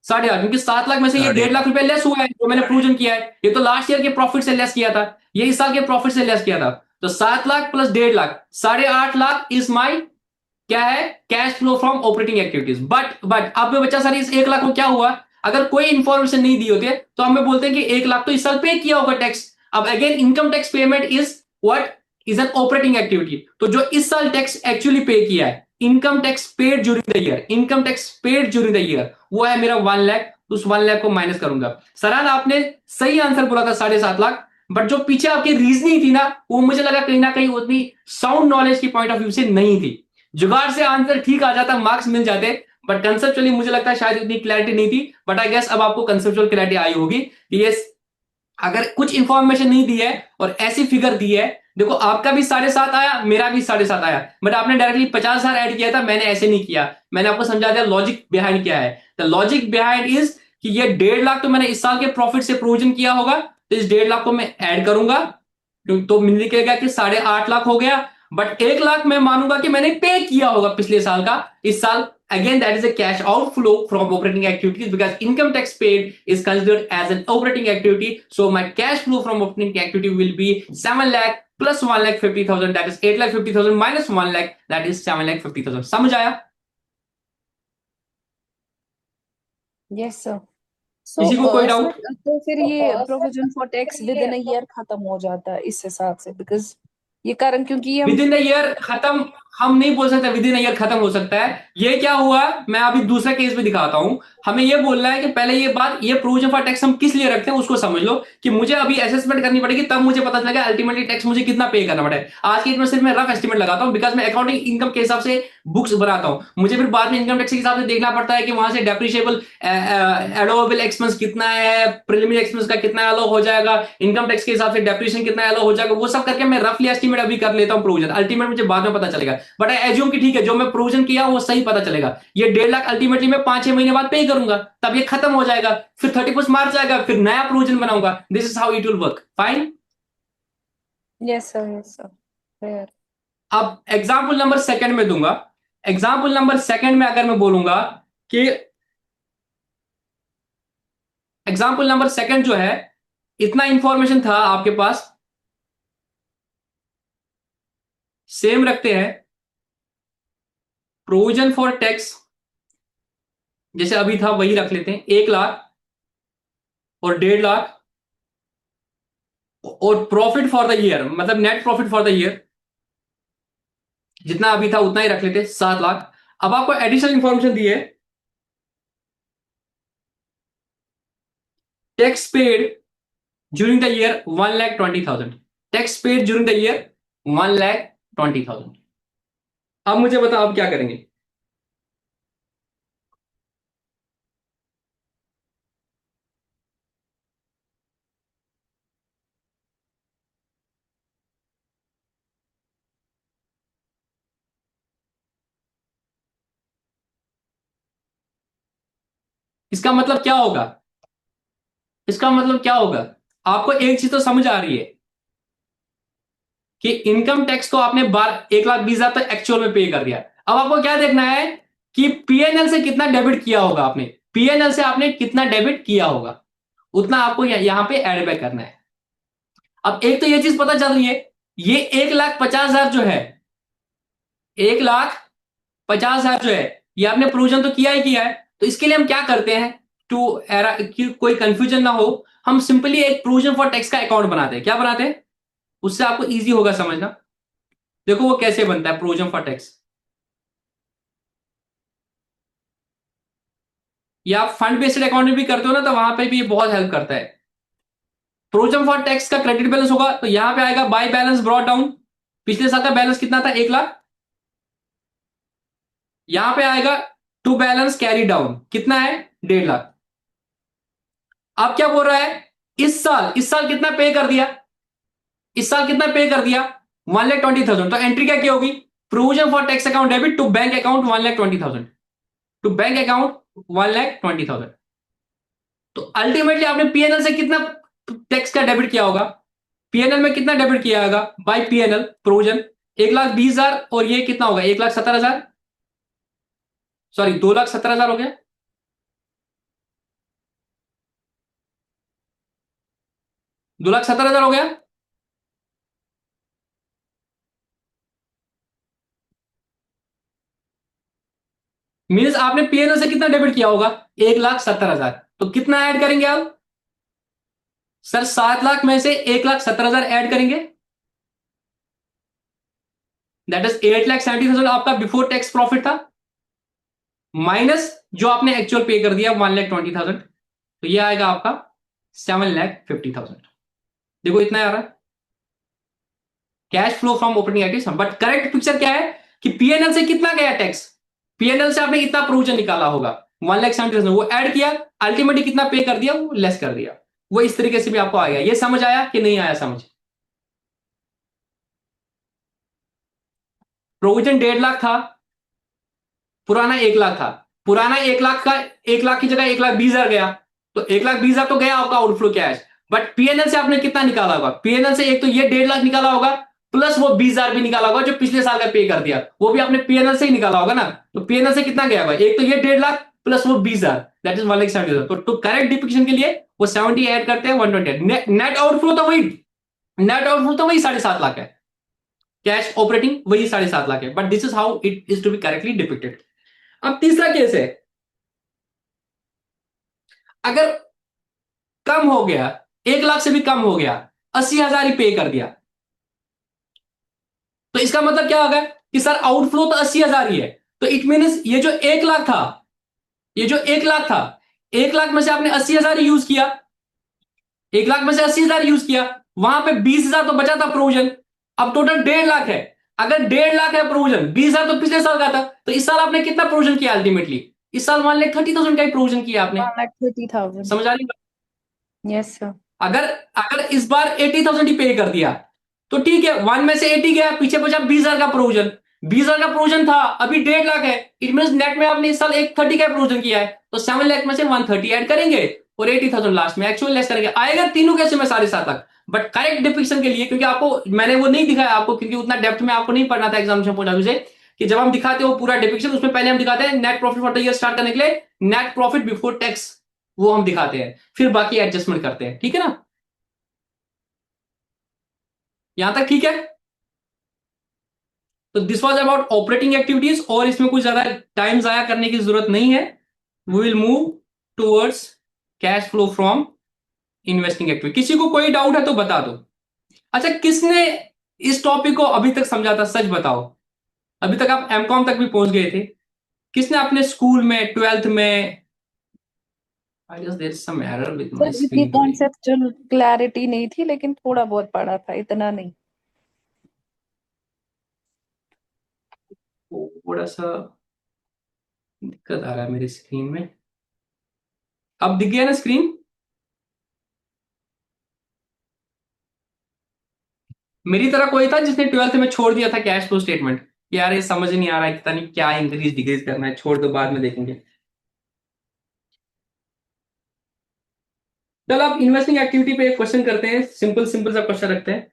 8.5, क्योंकि 7 लाख में से ये 1.5 लाख रुपया लेस हुआ है जो मैंने प्रोविजन किया है। ये तो लास्ट ईयर के प्रॉफिट से लेस किया था, ये इस साल के प्रॉफिट से लेस किया था। तो 7 lakh plus 1.5 lakh, 8.5 lakh is my क्या है, cash flow from operating activities. But अब में बच्चा सर इस 1 लाख को क्या हुआ? अगर कोई इंफॉर्मेशन नहीं दी होती है तो हमें बोलते हैं कि 1 लाख तो इस साल पे किया होगा टैक्स। अब again income tax payment is what, is an operating activity. तो जो इस साल टैक्स एक्चुअली पे किया है, income tax paid during the year, income tax paid during the year, वो है मेरा 1 लाख। उस 1 लाख को माइनस करूंगा। सरान आपने सही आंसर बोला था 7.5 लाख, बट जो पीछे आपकी रीजनिंग थी ना, वो मुझे लगा कहीं ना कहीं उतनी साउंड नॉलेज की पॉइंट ऑफ व्यू से नहीं थी। जुगाड़ से आंसर ठीक आ जाता, मार्क्स मिल जाते, बट कंसेप्चुअली मुझे लगता है शायद इतनी क्लैरिटी नहीं थी। बट आई गेस अब आपको कंसेप्चुअल क्लैरिटी आई होगी कि ये अगर कुछ इंफॉर्मेशन नहीं दी है और ऐसी फिगर दी है, देखो आपका भी 7.5 आया, मेरा भी 7.5 आया, बट आपने डायरेक्टली 50,000 ऐड किया था, मैंने ऐसे नहीं किया। मैंने आपको समझा दिया लॉजिक बिहाइंड क्या है। द लॉजिक बिहाइंड इज कि ये 1.5 लाख तो मैंने इस साल के प्रॉफिट से प्रोविजन किया होगा, तो इस 1.5 लाख को मैं ऐड करूंगा, तो मिल निकलेगा कि 8.5 लाख हो गया। बट 1 लाख मैं मानूंगा कि मैंने पे किया होगा पिछले साल का इस साल। Again, that is a cash outflow from operating activities because income tax paid is considered as an operating activity. So my cash flow from operating activity will be 7 lakh plus 1,50,000, that is 8,50,000 minus 1 lakh, that is 7,50,000। समझ आया? Yes sir. सो किसी को कोई doubt? Sir तो फिर ये provision for tax with in a year खत्म हो जाता है इस हिसाब से, बिकॉज ये कारण क्योंकि ये विद इन द ईयर खत्म हम नहीं बोल सकते, विद इन ईयर खत्म हो सकता है। ये क्या हुआ, मैं अभी दूसरा केस भी दिखाता हूं। हमें ये बोलना है कि पहले ये बात, ये प्रोविजन फॉर टैक्स हम किस लिए रखते हैं उसको समझ लो, कि मुझे अभी असेसमेंट करनी पड़ेगी, तब मुझे पता चलेगा अल्टीमेटली टैक्स मुझे कितना पे करना पड़ेगा। आज की डेट में सिर्फ मैं रफ एस्टिमेट लगाता हूं, बिकॉज मैं अकाउंटिंग इनकम के हिसाब से बुक्स बनाता हूं। मुझे फिर बाद में इनकम टैक्स के हिसाब से देखना पड़ता है कि वहां से डेप्रिशिएबल एडोबल एक्सपेंस कितना है, प्रिलिमिनरी एक्सपेंस का कितना अलग हो जाएगा, इनकम टैक्स के हिसाब से डेप्रिसिएशन कितना अलग हो जाएगा, वो सब करके मैं रफली एस्टिमेट अभी कर लेता हूं प्रोविजन। अल्टीमेट मुझे बाद में पता चलेगा, बट आई एज्यूम कि ठीक है जो मैं प्रोविजन किया वो सही पता चलेगा। ये 1.5 लाख अल्टीमेटली मैं 5-6 महीने बाद पे करूंगा, तब ये खत्म हो जाएगा, फिर 31 मार्च आएगा, फिर नया प्रोविजन बनाऊंगा। This is how it will work. Fine. Yes sir, yes sir. अब एग्जाम्पल नंबर सेकंड में दूंगा। एग्जाम्पल नंबर सेकंड में अगर मैं बोलूंगा कि एग्जाम्पल नंबर सेकंड जो है, इतना इंफॉर्मेशन था आपके पास, सेम रखते हैं। प्रोविजन फॉर टैक्स जैसे अभी था वही रख लेते हैं, 1 लाख और 1.5 लाख, और प्रॉफिट फॉर द ईयर मतलब net profit for the year जितना अभी था उतना ही रख लेते, 7 लाख। अब आपको एडिशनल इंफॉर्मेशन दी है, tax paid during the year 1,20,000, tax paid during the year 1,20,000। अब मुझे बताओ आप क्या करेंगे। इसका मतलब क्या होगा, इसका मतलब क्या होगा, आपको एक चीज तो समझ आ रही है कि इनकम टैक्स तो आपने 1,20,000 तक एक्चुअल में पे कर दिया। अब आपको क्या देखना है कि पीएनएल से कितना डेबिट किया होगा आपने, पीएनएल से आपने कितना डेबिट किया होगा, उतना आपको यहां पे एड बैक करना है। अब एक तो ये चीज पता चल रही है, ये 1,50,000 जो है, 1,50,000 जो है, ये आपने प्रोविजन तो किया ही किया है। तो इसके लिए हम क्या करते हैं, टू एरा कि कोई कंफ्यूजन ना हो, हम सिंपली एक प्रोविजन फॉर टैक्स का अकाउंट बनाते हैं। क्या बनाते हैं, उससे आपको इजी होगा समझना। देखो वो कैसे बनता है प्रोविजन फॉर टैक्स। या आप फंड बेस्ड अकाउंट भी करते हो ना, तो वहां पे भी ये बहुत हेल्प करता है। प्रोविजन फॉर टैक्स का क्रेडिट बैलेंस होगा, तो यहां पे आएगा बाय बैलेंस ब्रॉट डाउन। पिछले साल का बैलेंस कितना था, 1 लाख। यहां पे आएगा टू बैलेंस कैरी डाउन, कितना है, 1.5 लाख। अब क्या बोल रहा है, इस साल कितना पे कर दिया, इस साल कितना पे कर दिया, 1,20,000। तो एंट्री क्या की होगी, provision for tax account debit to bank account 1,20,000, to bank account 1,20,000। तो अल्टीमेटली आपने पीएनएल से कितना टैक्स का डेबिट किया होगा, पीएनएल में कितना डेबिट किया होगा बाय पीएनएल प्रोविजन, 1,20,000, और ये कितना होगा, 1,70,000, सॉरी 2,70,000 हो गया। दो लाख सत्तर हजार हो गया। मीन्स आपने पीएनएल से कितना डेबिट किया होगा, 1,70,000। तो कितना ऐड करेंगे आप सर, 7 लाख में से 1,70,000 ऐड करेंगे, दैट इज 8,70,000 आपका बिफोर टैक्स प्रॉफिट था, माइनस जो आपने एक्चुअल पे कर दिया 1,20,000। तो ये आएगा आपका 7,50,000। देखो इतना आ रहा है cash flow from operating activities. But correct picture क्या है कि पीएनएल से कितना गया टैक्स, पीएनएल से आपने कितना प्रोविजन निकाला होगा 1,70,000, वो ऐड किया, अल्टीमेटली कितना पे कर दिया, वो लेस कर दिया। वो इस तरीके से भी आपको आएगा। ये समझ आया कि नहीं आया समझ। प्रोविजन 1.5 लाख था, पुराना 1 लाख था, पुराना 1 लाख का 1 लाख की जगह 1,20,000 गया, तो 1,20,000 तो गया आपका आउटफ्लो कैश। बट पीएनएल से आपने कितना निकाला होगा? पीएनएल से एक तो ये 1.5 लाख निकाला होगा, प्लस वो 20,000 भी निकाला होगा जो पिछले साल का पे कर दिया, वो भी आपने पीएनएल से ही निकाला होगा ना। तो पीएनएल से कितना गया होगा? एक तो ये 1.5 लाख प्लस वो 20,000, दैट इज 1,70,000। तो करेक्ट डिपिक्शन के लिए वो 70 ऐड करते हैं, 120। नेट आउटफ्लो तो वही, नेट आउटफ्लो तो वही 7.5 लाख है, कैश ऑपरेटिंग वही 7.5 लाख है, but this is how it is to be correctly depicted. अब तीसरा केस है, अगर कम हो गया, 1 लाख से भी कम हो गया, 80,000 ही पे कर दिया, तो इसका मतलब क्या होगा कि सर आउटफ्लो तो 80,000 ही है, तो इट मीन ये जो 1 लाख था, ये जो 1 लाख था, 1 लाख में से आपने 80,000 यूज किया, 1 लाख में से 80,000 यूज किया, वहां पे 20,000 तो बचा था प्रोविजन, अब टोटल 1.5 लाख है। अगर 1.5 लाख है प्रोविजन, 20,000 तो पिछले साल का था, तो इस साल आपने कितना प्रोविजन किया अल्टीमेटली? इस साल मान ले 30,000 का ही प्रोविजन किया आपने। 1,30,000। समझ आ रही बात? Yes sir. अगर अगर इस बार 80,000 ही पे कर दिया तो ठीक है, 1 में से 80 गया, पीछे बचा 20,000 का प्रोविजन, 20,000 का प्रोविजन था, अभी 1.5 लाख है, इट मीन नेट में आपने इस साल 130 का प्रोविजन किया है, तो 7 लाख में से 130 ऐड करेंगे और 80,000 लास्ट में एक्चुअल लेस करेंगे, आएगा तीनों कैसे में 7.5 लाख। बट करेक्ट डिपिक्शन के लिए, क्योंकि आपको मैंने वो नहीं दिखाया आपको, क्योंकि उतना डेप्थ में आपको नहीं पढ़ना था एग्जामिनेशन पॉइंट ऑफ व्यू से, कि जब हम दिखाते हैं वो पूरा डिपिक्शन, उसमें पहले हम दिखाते हैं net profit for the year start करने के लिए नेट प्रॉफिट बिफोर टैक्स, वो हम दिखाते हैं, फिर बाकी एडजस्टमेंट करते हैं, ठीक है ना? यहां तक ठीक है? तो this was about operating activities, और इसमें कुछ ज्यादा टाइम जाया करने की जरूरत नहीं है। We will move towards cash flow from investing activity. किसी को कोई डाउट है तो बता दो। अच्छा, किसने इस टॉपिक को अभी तक समझा था, सच बताओ। अभी तक आप एमकॉम तक भी पहुंच गए थे, किसने अपने स्कूल में, 12th में? I guess there is some error with my sir इतनी स्क्रीन टुडे। कॉन्सेप्चुअल क्लैरिटी नहीं थी, लेकिन थोड़ा बहुत पढ़ा था, इतना नहीं। थोड़ा सा दिक्कत आ रहा है मेरी स्क्रीन में। अब दिख गया ना स्क्रीन? मेरी तरह कोई था जिसने 12th में छोड़ दिया था कैश फ्लो स्टेटमेंट, यार ये समझ नहीं आ रहा है, पता नहीं क्या इंक्रीज डिक्रीज करना है, छोड़ दो, बाद में देखेंगे। चलो आप इन्वेस्टिंग एक्टिविटी पे एक क्वेश्चन करते हैं, सिंपल सिंपल सा क्वेश्चन रखते हैं।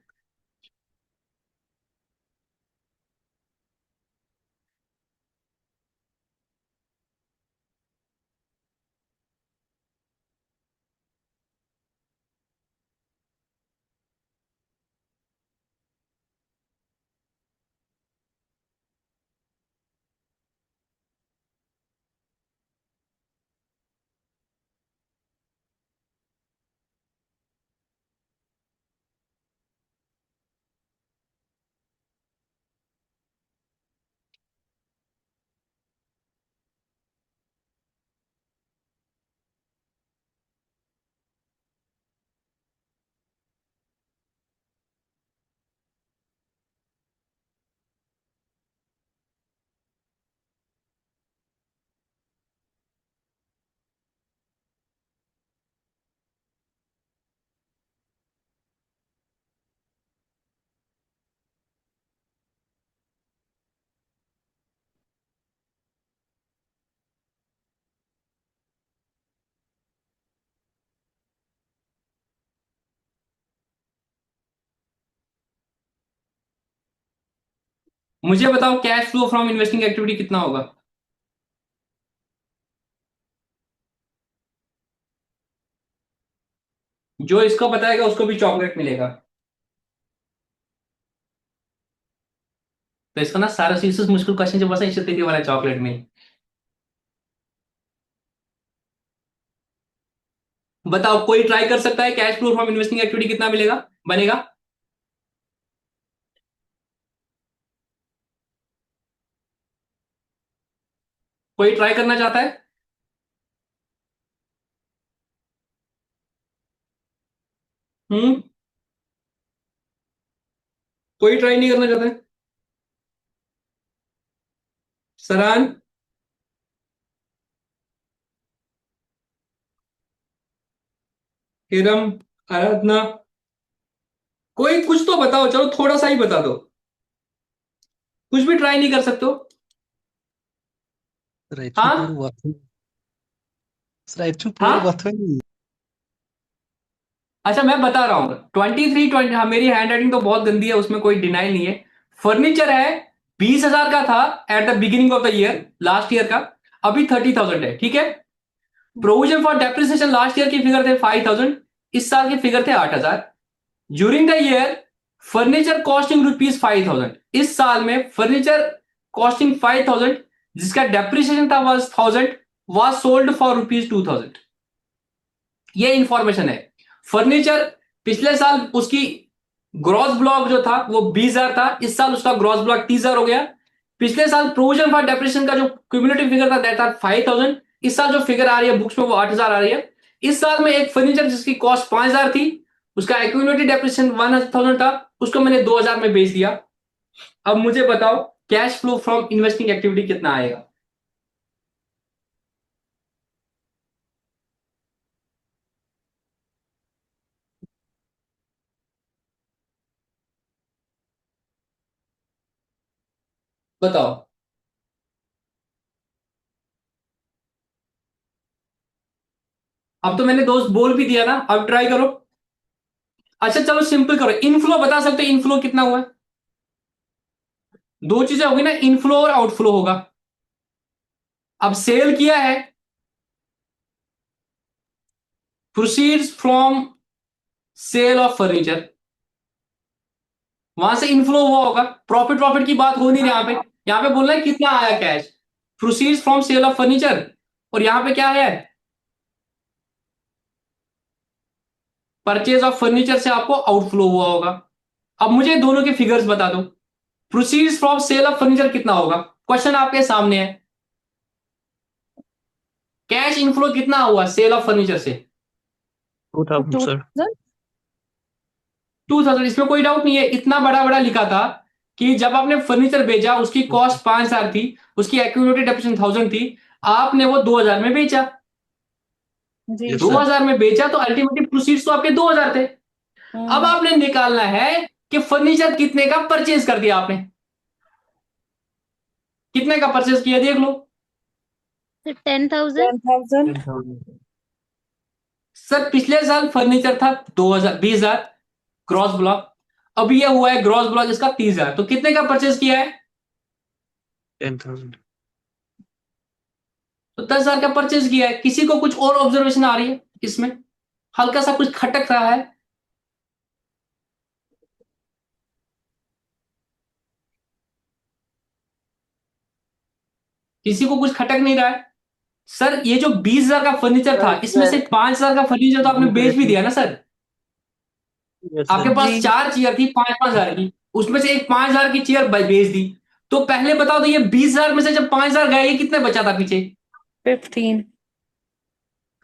मुझे बताओ cash flow from investing activity कितना होगा? जो इसको बताएगा उसको भी चॉकलेट मिलेगा। तो इसको ना सारा चीज मुश्किल क्वेश्चन जो बस इससे वाला चॉकलेट में। बताओ, कोई ट्राई कर सकता है cash flow from investing activity कितना मिलेगा, बनेगा? कोई ट्राई करना चाहता है? हम्म, कोई ट्राई नहीं करना चाहता है? सरान, हिरम, आराधना, कोई कुछ तो बताओ, चलो थोड़ा सा ही बता दो। कुछ भी ट्राई नहीं कर सकते हो? रायचूर हाँ, वाथू रायचूर हाँ, वाथू अच्छा मैं बता रहा हूँ 23 हाँ मेरी हैंड राइटिंग तो बहुत गंदी है, उसमें कोई डिनाइल नहीं है। फर्नीचर है 20,000 का था eight the beginning of the year, last year का, अभी 30,000 है, ठीक है। Provision for depreciation last year की फिगर थे 5,000, इस साल की फिगर थे 8,000। During the year furniture costing ₹5,000, इस साल में फर्नीचर कॉस्टिंग 5,000 जिसका डेप्रिसिएशन था 1,000 वाज सोल्ड फॉर ₹2,000। ये इंफॉर्मेशन है। फर्नीचर पिछले साल उसकी ग्रॉस ब्लॉक जो था वो 20,000 था, इस साल उसका ग्रॉस ब्लॉक 30,000 हो गया। पिछले साल प्रोविजन फॉर डेप्रिसिएशन का जो क्यूमुलेटिव फिगर था दैट था 5,000, इस साल जो फिगर आ रही है बुक्स में वो 8,000 आ रही है। इस साल में एक फर्नीचर जिसकी कॉस्ट 5,000 थी, उसका एक्यूमुलेटेड डेप्रिसिएशन 1,000 था, उसको मैंने 2,000 में बेच दिया। अब मुझे बताओ cash flow from investing activity कितना आएगा। बताओ। अब तो मैंने दोस्त बोल भी दिया ना, अब ट्राई करो। अच्छा चलो सिंपल करो, इनफ्लो बता सकते हो इनफ्लो कितना हुआ है? दो चीजें होगी ना, इनफ्लो और आउटफ्लो होगा। अब सेल किया है, proceeds from sale of furniture, वहां से इनफ्लो हुआ होगा। प्रॉफिट प्रॉफिट की बात हो नहीं रही यहां पे बोलना है कितना आया cash, proceeds from sale of furniture, और यहां पे क्या है, परचेज ऑफ फर्नीचर से आपको आउटफ्लो हुआ होगा। अब मुझे दोनों के फिगर्स बता दो, proceeds from sale of furniture कितना होगा, क्वेश्चन आपके सामने है। कैश इनफ्लो कितना हुआ सेल ऑफ फर्नीचर से? 2000 सर। 2000। 2,000, इसमें कोई डाउट नहीं है। इतना बड़ा बड़ा लिखा था कि जब आपने फर्नीचर भेजा उसकी कॉस्ट 5,000 थी, उसकी एक्यूमुलेटेड डेप्रिसिएशन 1,000 थी, आपने वो 2,000 में बेचा। जी यस सर। सर। 2,000 में बेचा तो अल्टीमेटली प्रोसीड्स तो आपके 2,000 थे। अब हम्म। आपने निकालना है कि फर्नीचर कितने का परचेज कर दिया आपने, कितने का परचेज किया देख लो। तो 10,000। 10,000। 10,000। सर पिछले साल फर्नीचर था 2,000, 20,000 ग्रॉस ब्लॉक, अभी यह हुआ है ग्रॉस ब्लॉक इसका 30,000, तो कितने का परचेज किया है? 10,000। तो 10,000 का परचेज किया है। किसी को कुछ और ऑब्जर्वेशन आ रही है इसमें? हल्का सा कुछ खटक रहा है? किसी को कुछ खटक नहीं रहा है? सर ये जो 20,000 का फर्नीचर था इसमें से 5,000 का फर्नीचर तो आपने बेच भी दिया ना सर। यस आपके सर। जी। पास 4 चेयर थी 5,000 की, उसमें से एक 5,000 की चेयर बेच दी। तो पहले बताओ तो ये 20,000 में से जब 5,000 गए ये कितने बचा था पीछे? 15।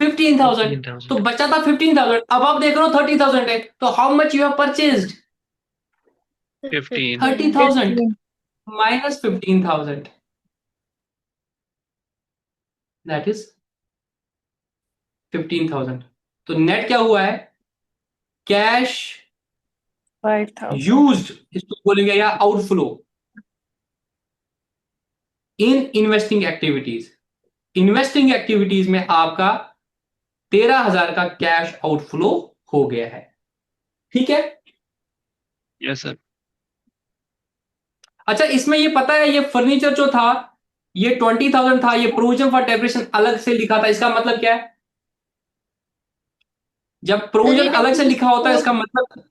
15,000। तो 15,000। बचा था 15,000, अब आप देख रहे हो 30,000 है, तो how much you have purchased? 15। 30,000 15। Minus 15,000, that is 15,000। तो नेट क्या हुआ है? कैश 5,000। यूज्ड इसको बोलेंगे, या outflow in investing activities. Investing activities में आपका 13,000 का कैश आउटफ्लो हो गया है, ठीक है। Yes sir. अच्छा इसमें ये पता है, ये फर्नीचर जो था ये 20,000 था, ये प्रोविजन फॉर डेप्रिसिएशन अलग से लिखा था, इसका मतलब क्या है? जब सर प्रोविजन ये अलग से लिखा होता है डेप्रिसिएशन इसका मतलब,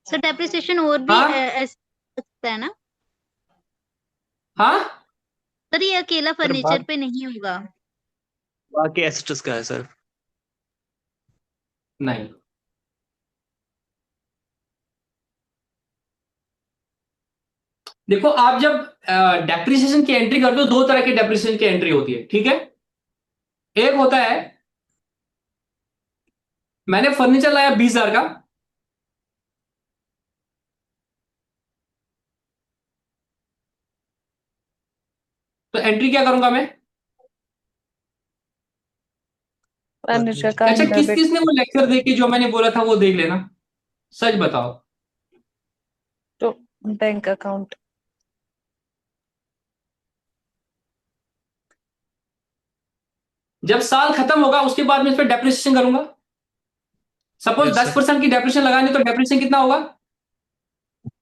सर डेप्रिसिएशन और भी हाँ ऐसे हो सकता है ना? हाँ, सर ये अकेला सर फर्नीचर पे नहीं होगा। बाकी एसेट्स का है सर। नहीं। देखो आप जब डेप्रिसिएशन की एंट्री करते हो, दो तरह की डेप्रिसिएशन की एंट्री होती है, ठीक है। एक होता है मैंने फर्नीचर लाया 20,000 का, तो एंट्री क्या करूंगा मैं? फर्नीचर का अच्छा अंडर किस किस ने वो लेक्चर देखे जो मैंने बोला था वो देख लेना, सच बताओ। तो बैंक अकाउंट। जब साल खत्म होगा उसके बाद मैं इस पर डेप्रिसिएशन करूंगा। सपोज Yes, 10% की डेप्रिसिएशन लगानी तो डेप्रिसिएशन कितना होगा?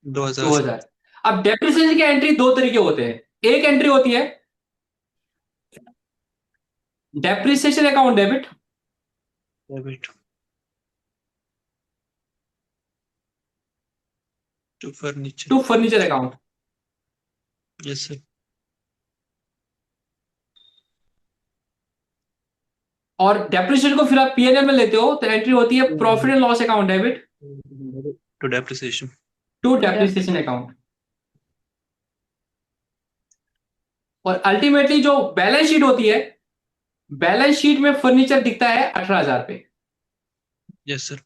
2000 2000। अब डेप्रिसिएशन की एंट्री दो तरीके होते हैं। एक एंट्री होती है depreciation account debit, debit to furniture. To furniture account. Yes sir. और डेप्रिसिएशन को फिर आप पीएनएल में लेते हो तो एंट्री होती है profit and loss account debit to depreciation. To depreciation account. और अल्टीमेटली जो बैलेंस शीट होती है, बैलेंस शीट में फर्नीचर दिखता है 18,000 पे। Yes sir.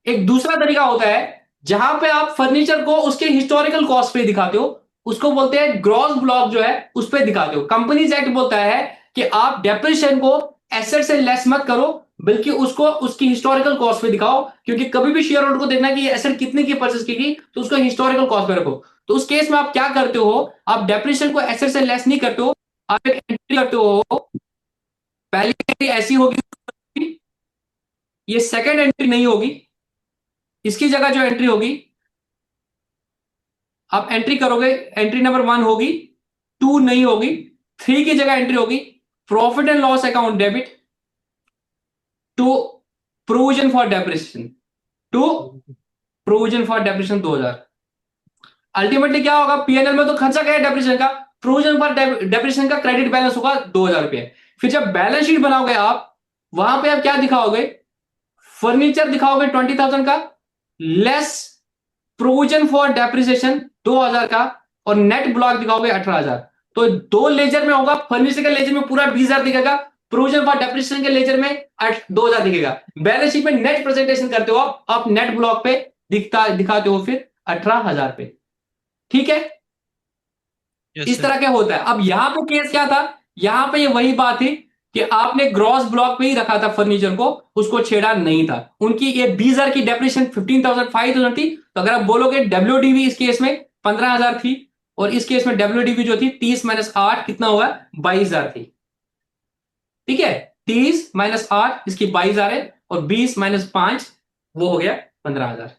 एक दूसरा तरीका होता है जहां पे आप फर्नीचर को उसके हिस्टोरिकल कॉस्ट पे दिखाते हो, उसको बोलते हैं ग्रॉस ब्लॉक जो है उस पे दिखाते हो। कंपनीज एक्ट बोलता है कि आप डेप्रिसिएशन को एसेट से लेस मत करो, बल्कि उसको उसकी हिस्टोरिकल कॉस्ट पे दिखाओ, क्योंकि कभी भी शेयर होल्डर को देखना कि ये एसेट कितने की परचेस की गई तो उसको हिस्टोरिकल कॉस्ट पे रखो। तो उस केस में आप क्या करते हो, आप डेप्रिसिएशन को एसेट से लेस नहीं करते हो, आप एक एंट्री करते हो। पहली एंट्री ऐसी होगी, ये सेकंड एंट्री नहीं होगी, इसकी जगह जो एंट्री होगी आप एंट्री करोगे, एंट्री नंबर 1 होगी, 2 नहीं होगी, 3 की जगह एंट्री होगी profit and loss account debit to provision for depreciation, to provision for depreciation 2000। Ultimately क्या होगा, पीएनएल में तो खर्चा गया डेप्रिसिएशन का, प्रोविजन फॉर डेप्रिसिएशन का क्रेडिट बैलेंस होगा 2000 रुपये। फिर जब बैलेंस शीट बनाओगे आप, वहां पे आप क्या दिखाओगे, फर्नीचर दिखाओगे 20,000 का, लेस प्रोविजन फॉर डेप्रिसिएशन 2000 का, और नेट ब्लॉक दिखाओगे 18,000। तो दो लेजर में होगा, फर्नीचर के लेजर में पूरा 20,000 दिखेगा, प्रोविजन फॉर डेप्रिसिएशन के लेजर में 2000 दिखेगा। बैलेंस शीट में नेट प्रेजेंटेशन करते हो आप नेट ब्लॉक पे दिखाते हो फिर 18,000 पे। ठीक है, यस इस सर। तरह के होता है। अब यहां पे केस क्या था, यहां पे ये वही बात थी कि आपने ग्रॉस ब्लॉक पे ही रखा था फर्नीचर को, उसको छेड़ा नहीं था। उनकी ये 20,000 की डेप्रिसिएशन 15,000 5,000 थी, तो अगर आप बोलोगे डब्ल्यूडीवी इस केस में 15,000 थी, और इस केस में डब्ल्यूडीवी जो थी 30 - 8 कितना हुआ, 22,000 थी। ठीक है, 30 - 8 इसकी 22,000 है, और 20 - 5 वो हो गया 15,000।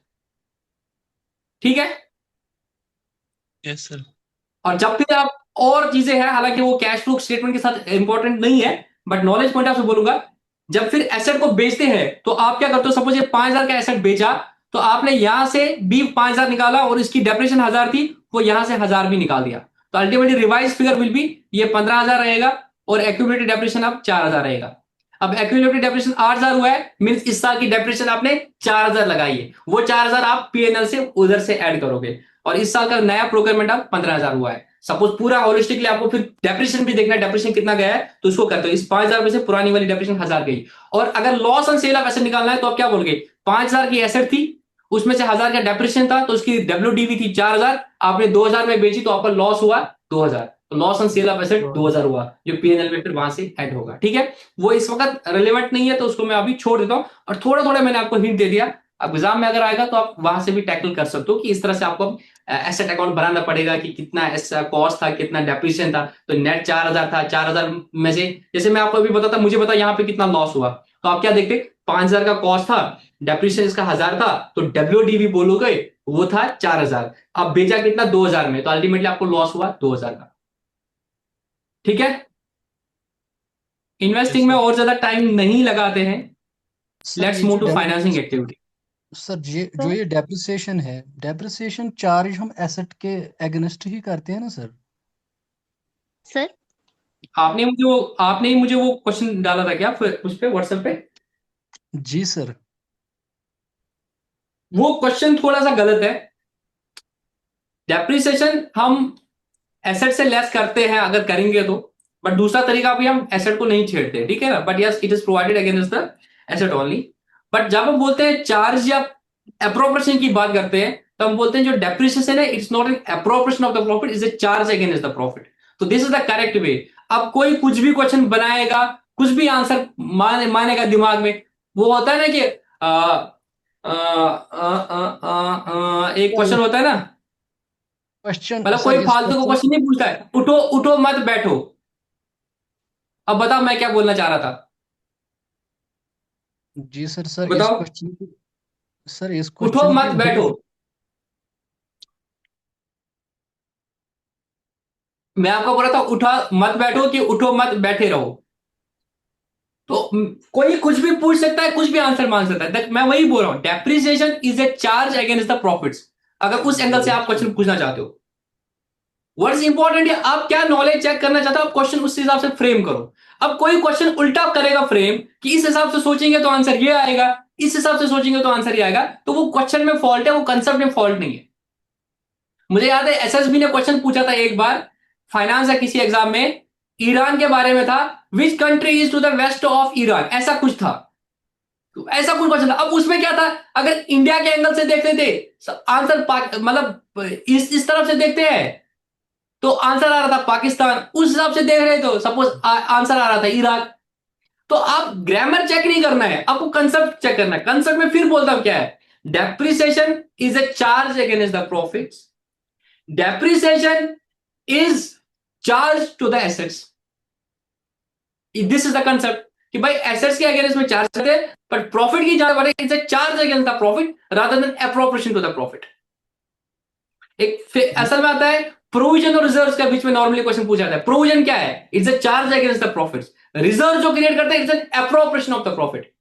ठीक है, यस सर। और जब भी आप और चीजें हैं, हालांकि वो कैश फ्लो स्टेटमेंट के साथ इंपॉर्टेंट नहीं है, बट नॉलेज पॉइंट आपसे बोलूंगा, जब फिर एसेट को बेचते हैं तो आप क्या करते हो, सपोज ये 5,000 का एसेट बेचा, तो आपने यहां से भी 5,000 निकाला और इसकी डेप्रिसिएशन 1,000 थी, वो यहां से 1,000 भी निकाल दिया, तो ultimately revise figure will be ये 15,000 रहेगा, और एक्यूमुलेटेड डेप्रिसिएशन अब 4,000 रहेगा। अब एक्यूमुलेटेड डेप्रिसिएशन 8,000 हुआ है, मींस इस साल की डेप्रिसिएशन आपने 4,000 लगाई है, वो 4,000 आप पीएनएल से उधर से ऐड करोगे, और इस साल का नया प्रोक्योरमेंट अब 15,000 हुआ है। सपोज पूरा होलिस्टिकली आपको फिर डेप्रिसिएशन भी देखना है, डेप्रिसिएशन कितना गया है, तो उसको करते हो, इस 5,000 में से पुरानी वाली डेप्रिसिएशन 1,000 गई। और अगर loss on sale of asset निकालना है तो आप क्या बोलोगे, 5,000 की एसेट थी, उसमें से 1,000 का डेप्रिसिएशन था, तो उसकी डब्ल्यूडीवी थी 4,000, आपने 2,000 में बेची तो आपका लॉस हुआ 2,000, तो loss on sale of asset 2,000 हुआ, जो पीएनएल में फिर वहां से ऐड होगा। ठीक है, वो इस वक्त रिलेवेंट नहीं है, तो उसको मैं अभी छोड़ देता हूं, और थोड़ा थोड़ा मैंने आपको हिंट दे दिया। एग्जाम में अगर आएगा तो आप वहां से भी टैकल कर सकते हो कि इस तरह से आपको एसेट अकाउंट बनाना पड़ेगा कि कितना कॉस्ट था, कितना डेप्रिसिएशन था। तो नेट 4,000 था, 4,000 में से जैसे मैं आपको अभी बताता, मुझे पता यहाँ पे कितना लॉस हुआ, तो आप क्या देखते, 5,000 का कॉस्ट था, डेप्रिसिएशन इसका 1,000 था, तो डब्ल्यूडीवी बोलोगे वो था 4,000, अब बेचा कितना 2,000 में, तो अल्टीमेटली आपको लॉस हुआ 2,000 का। ठीक है, इन्वेस्टिंग में और ज्यादा टाइम नहीं लगाते हैं, सर लेट्स ये मूव जो टू फाइनेंसिंग एक्टिविटी। सर ये जो ये डेप्रिसिएशन है, डेप्रिसिएशन चार्ज हम एसेट के अगेंस्ट ही करते हैं ना सर? सर आपने ही मुझे वो क्वेश्चन डाला था क्या फिर उस पे व्हाट्सएप पे? जी सर। वो क्वेश्चन थोड़ा सा गलत है। डेप्रिसिएशन हम एसेट से लेस करते हैं अगर करेंगे तो, बट दूसरा तरीका भी हम एसेट को नहीं छेड़ते, ठीक है ना, but yes it is provided against the asset only. But जब हम बोलते हैं चार्ज या अप्रोप्रिएशन की बात करते हैं, तो हम बोलते हैं जो डेप्रिसिएशन है it's not an appropriation of the profit, is a charge against the profit. तो this is the correct way. अब कोई कुछ भी क्वेश्चन बनाएगा, कुछ भी आंसर मानेगा दिमाग में, वो होता है ना कि एक क्वेश्चन होता है ना, क्वेश्चन मतलब सर कोई इस फालतू को क्वेश्चन क्वेश्चन नहीं पूछता है, उठो उठो मत बैठो। अब बताओ मैं क्या बोलना चाह रहा था, जी सर, सर इस बताओ। क्वेश्चन की सर इस उठो क्वेश्चन मत के बैठो। मैं आपको बोला था उठा मत बैठो कि उठो मत बैठे रहो। तो कोई कुछ भी पूछ सकता है, कुछ भी आंसर मान सकता है। मैं वही बोल रहा हूं, depreciation is a charge against the profits, अगर उस एंगल से आप क्वेश्चन पूछना चाहते हो। व्हाट इज इंपॉर्टेंट है, आप क्या नॉलेज चेक करना चाहते हो, आप क्वेश्चन उस हिसाब से फ्रेम करो। अब कोई क्वेश्चन उल्टा करेगा फ्रेम कि इस हिसाब से सोचेंगे तो आंसर ये आएगा, इस हिसाब से सोचेंगे तो आंसर ये आएगा, तो वो क्वेश्चन में फॉल्ट है, वो कंसेप्ट में फॉल्ट नहीं है। मुझे याद है एसएसबी ने क्वेश्चन पूछा था एक बार फाइनेंस या किसी एग्जाम में, ईरान के बारे में था, which country is to the west of Iran, ऐसा कुछ था। तो ऐसा कुछ क्वेश्चन था। अब उसमें क्या था, अगर इंडिया के एंगल से देखते थे आंसर मतलब इस तरफ से देखते हैं तो आंसर आ रहा था पाकिस्तान, उस हिसाब से देख रहे तो सपोज आंसर आ रहा था इराक। तो आप ग्रामर चेक नहीं करना है, आपको कंसेप्ट चेक करना है। कंसेप्ट में फिर बोलता हूं क्या है, depreciation is a charge against the profits, depreciation is charge to the assets. This is the concept कि भाई एसेट्स के अगेंस्ट में चार्ज करते हैं, बट प्रॉफिट की charge is a charge against the profit rather than appropriation to the profit. एक असल में आता है प्रोविजन और रिजर्व के बीच में नॉर्मली क्वेश्चन पूछा जाता है। प्रोविजन क्या है, it's a charge against the profits. Reserve जो क्रिएट करते हैं it's an appropriation of the profit.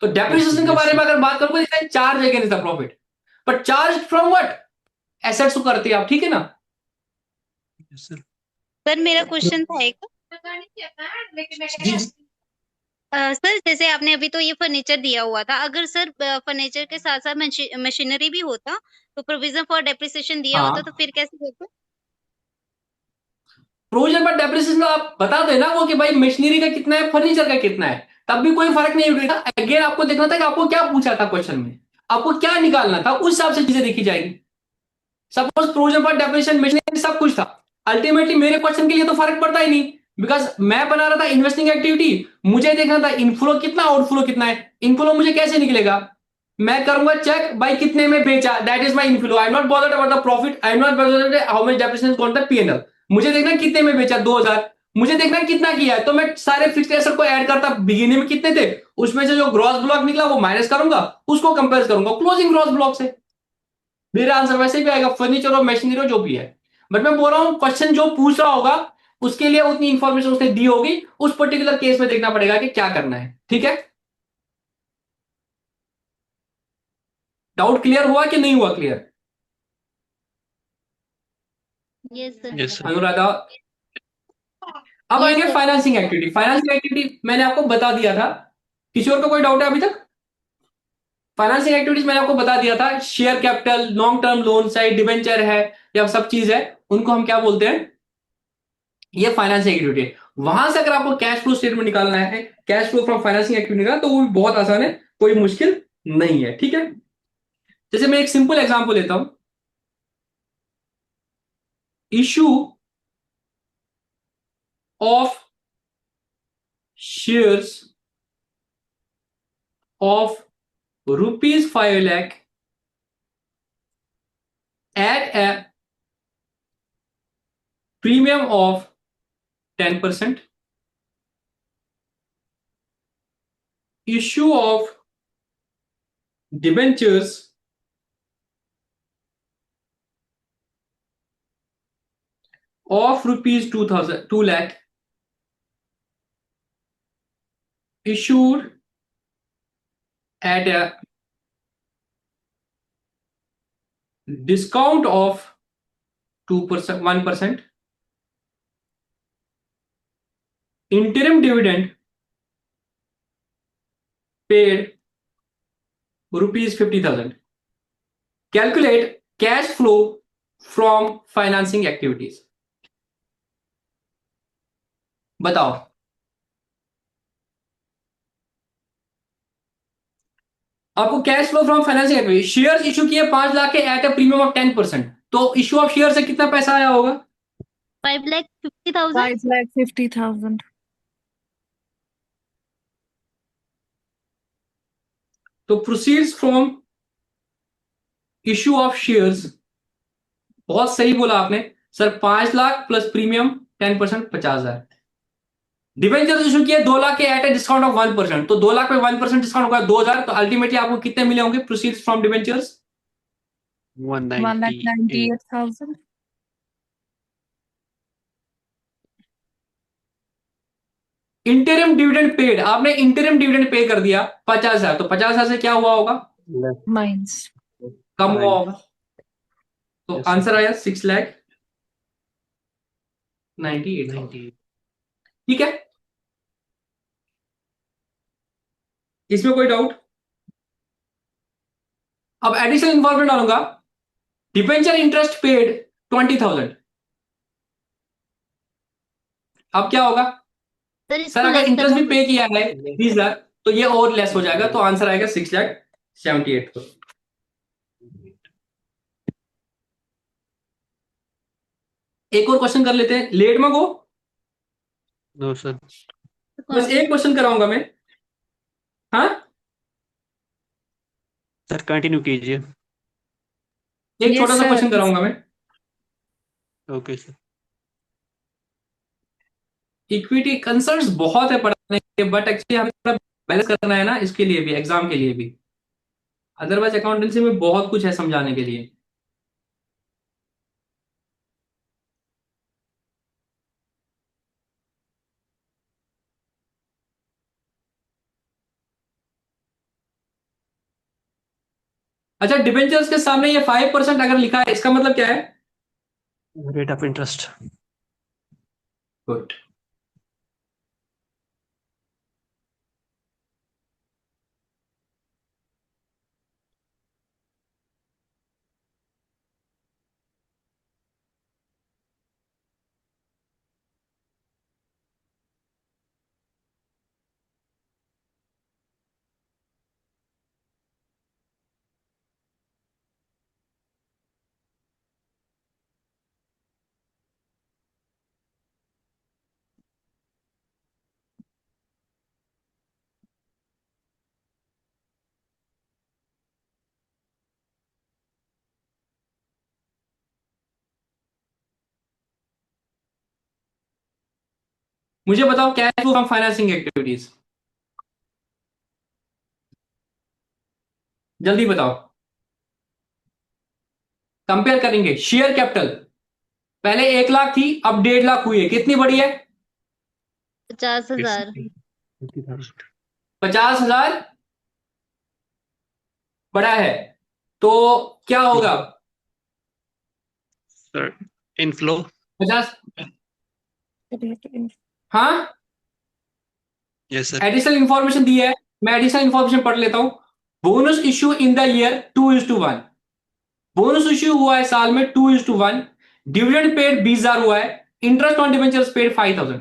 तो डेप्रिसिएशन के बारे में अगर बात करूंगा it's charge against the profit, but charge from what, assets को करते हैं आप, ठीक है ना। सर सर मेरा क्वेश्चन था एक। जी सर जैसे आपने अभी तो ये फर्नीचर दिया हुआ था, अगर सर फर्नीचर के साथ साथ मशीनरी भी होता तो प्रोविजन फॉर डेप्रिसिएशन दिया होता तो हाँ, फिर कैसे होता? प्रोविजन पर डेप्रिसिएशन आप बता देना वो कि भाई मशीनरी का कितना है, फर्नीचर का कितना है, तब भी कोई फर्क नहीं उठेगा। अगेन आपको देखना था कि आपको क्या पूछा था क्वेश्चन में, आपको क्या निकालना था, उस हिसाब से चीजें देखी जाएगी। सपोज प्रोविजन पर डेप्रिसिएशन मशीनरी सब कुछ था, अल्टीमेटली मेरे क्वेश्चन के लिए तो फर्क पड़ता ही नहीं, बिकॉज मैं बना रहा था इन्वेस्टिंग एक्टिविटी। मुझे देखना था इनफ्लो कितना आउटफ्लो कितना है। इनफ्लो मुझे कैसे निकलेगा, मैं करूंगा चेक भाई कितने में बेचा, that is my inflow. I am not bothered about the profit, I am not bothered how much depreciation got the PNL. मुझे देखना कितने में बेचा 2000, मुझे देखना कितना किया है, तो मैं सारे फिक्स्ड एसेट को ऐड करता, बिगिनिंग में कितने थे, उसमें से जो ग्रॉस ब्लॉक निकला वो माइनस करूंगा, उसको कंपेयर करूंगा क्लोजिंग ग्रॉस ब्लॉक से। मेरा आंसर वैसे भी आएगा, फर्नीचर और मशीनरी और जो भी है। बट मैं बोल रहा हूं क्वेश्चन जो पूछ रहा होगा उसके लिए उतनी इंफॉर्मेशन उसने दी होगी, उस पर्टिकुलर केस में देखना पड़ेगा कि क्या करना है, ठीक है। डाउट क्लियर हुआ कि नहीं हुआ clear. Yes sir. Yes sir. Anuradha, अब यस आएंगे sir. Financing activity. Financing activity मैंने आपको बता दिया था, किसी और का कोई डाउट है अभी तक। फाइनेंसिंग एक्टिविटीज मैंने आपको बता दिया था, share capital, long term loan side debenture है, या सब चीज है, उनको हम क्या बोलते हैं, ये फाइनेंसिंग एक्टिविटी है। वहां से अगर आपको कैश फ्लो स्टेटमेंट निकालना है, cash flow from financing activity निकालना, तो वो भी बहुत आसान है, कोई मुश्किल नहीं है, ठीक है। जैसे मैं एक सिंपल एग्जांपल लेता हूं, issue of shares of ₹5 lakh at a premium of 10%, issue of debentures of ₹2,000 2 lakh issued at a discount of 2%, 1%, interim dividend paid ₹50,000. Calculate cash flow from financing activities. बताओ, आपको cash flow from financing activity, shares issue किए 5 लाख के at a premium of 10%, तो issue of share से कितना पैसा आया होगा, 5,50,000। 5,50,000। तो proceeds from issue of shares, बहुत सही बोला आपने sir, 5 lakh plus premium 10%, 50,000। Debenture issue किए 2 लाख के एट ए डिस्काउंट ऑफ 1%, तो 2 लाख पे 1% डिस्काउंट होगा 2,000, तो अल्टीमेटली आपको कितने मिले होंगे proceeds from debentures? 198। 1,98,000। Interim dividend paid, आपने इंटरिम डिविडेंड पे कर दिया 50,000, तो 50,000 से क्या हुआ होगा? माइनस कम हुआ होगा। तो Yes, आंसर आया 6,98,000। ठीक है, इसमें कोई डाउट? अब एडिशनल इंफॉर्मेशन डालूंगा। डिबेंचर इंटरेस्ट पेड 20,000, अब क्या होगा? सर सर इसको अगर लेस इंटरेस्ट करना भी पे पड़ेगा। किया है 20,00,000, तो ये और लेस हो जाएगा, तो आंसर आएगा 6,78,000। एक और क्वेश्चन कर लेते हैं, लेट में गो। No sir. बस एक क्वेश्चन कराऊंगा मैं। हाँ, सर कंटिन्यू कीजिए। एक छोटा यस सा सर। क्वेश्चन कराऊंगा मैं। Okay sir. इक्विटी कंसर्न्स बहुत है पढ़ाने के, बट एक्चुअली हमें थोड़ा बैलेंस करना है ना, इसके लिए भी, एग्जाम के लिए भी। अदरवाइज अकाउंटेंसी में बहुत कुछ है समझाने के लिए। अच्छा, डिबेंचर्स के सामने ये 5% अगर लिखा है, इसका मतलब क्या है? Rate of interest. गुड। मुझे बताओ cash flow from financing activities, जल्दी बताओ। कंपेयर करेंगे शेयर कैपिटल, पहले 1 लाख थी, अब 1.5 लाख हुई है, कितनी बड़ी है? 50,000। 50,000 बड़ा है, तो क्या होगा? Sir inflow. 50। हाँ, यस सर। एडिशनल इंफॉर्मेशन दी है, मैं एडिशनल इंफॉर्मेशन पढ़ लेता हूं। Bonus issue in the year 2:1, bonus issue हुआ है साल में 2:1। डिविडेंड पेड 20,000 हुआ है। Interest on debentures paid 5,000।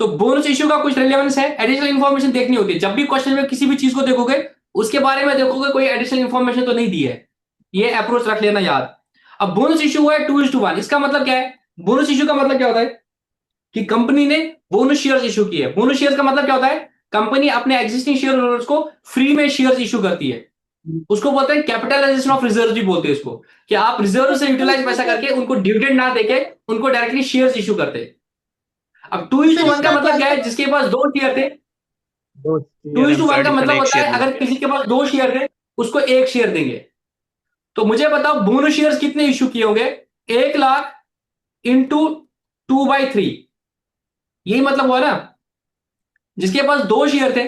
तो बोनस इश्यू का कुछ रिलेवेंस है? एडिशनल इंफॉर्मेशन देखनी होती है जब भी क्वेश्चन में किसी भी चीज को देखोगे, उसके बारे में देखोगे कोई एडिशनल इंफॉर्मेशन तो नहीं दी है, ये अप्रोच रख लेना याद। अब बोनस इश्यू हुआ है 2:1, इसका मतलब क्या है? बोनस इश्यू का मतलब क्या होता है कि कंपनी ने बोनस शेयर्स इशू किए। बोनस शेयर्स का मतलब क्या होता है? कंपनी अपने एग्जिस्टिंग शेयर होल्डर्स को फ्री में शेयर्स इशू करती है। उसको बोलते हैं कैपिटलाइजेशन ऑफ रिजर्व भी बोलते हैं इसको, कि आप रिजर्व से यूटिलाइज पैसा करके उनको डिविडेंड ना देके उनको डायरेक्टली शेयर्स इशू करते हैं। अब two is sir to one का इसका मतलब क्या क्या है? था? जिसके पास 2 शेयर थे, दो two share is to one का एडिशनल मतलब एक होता शेयर है में। अगर किसी के पास 2 शेयर थे, उसको 1 शेयर देंगे। तो मुझे बताओ बोनस शेयर्स कितने इशू किए होंगे? 1 लाख इंटू 2/3, यही मतलब हुआ ना। जिसके पास 2 शेयर थे,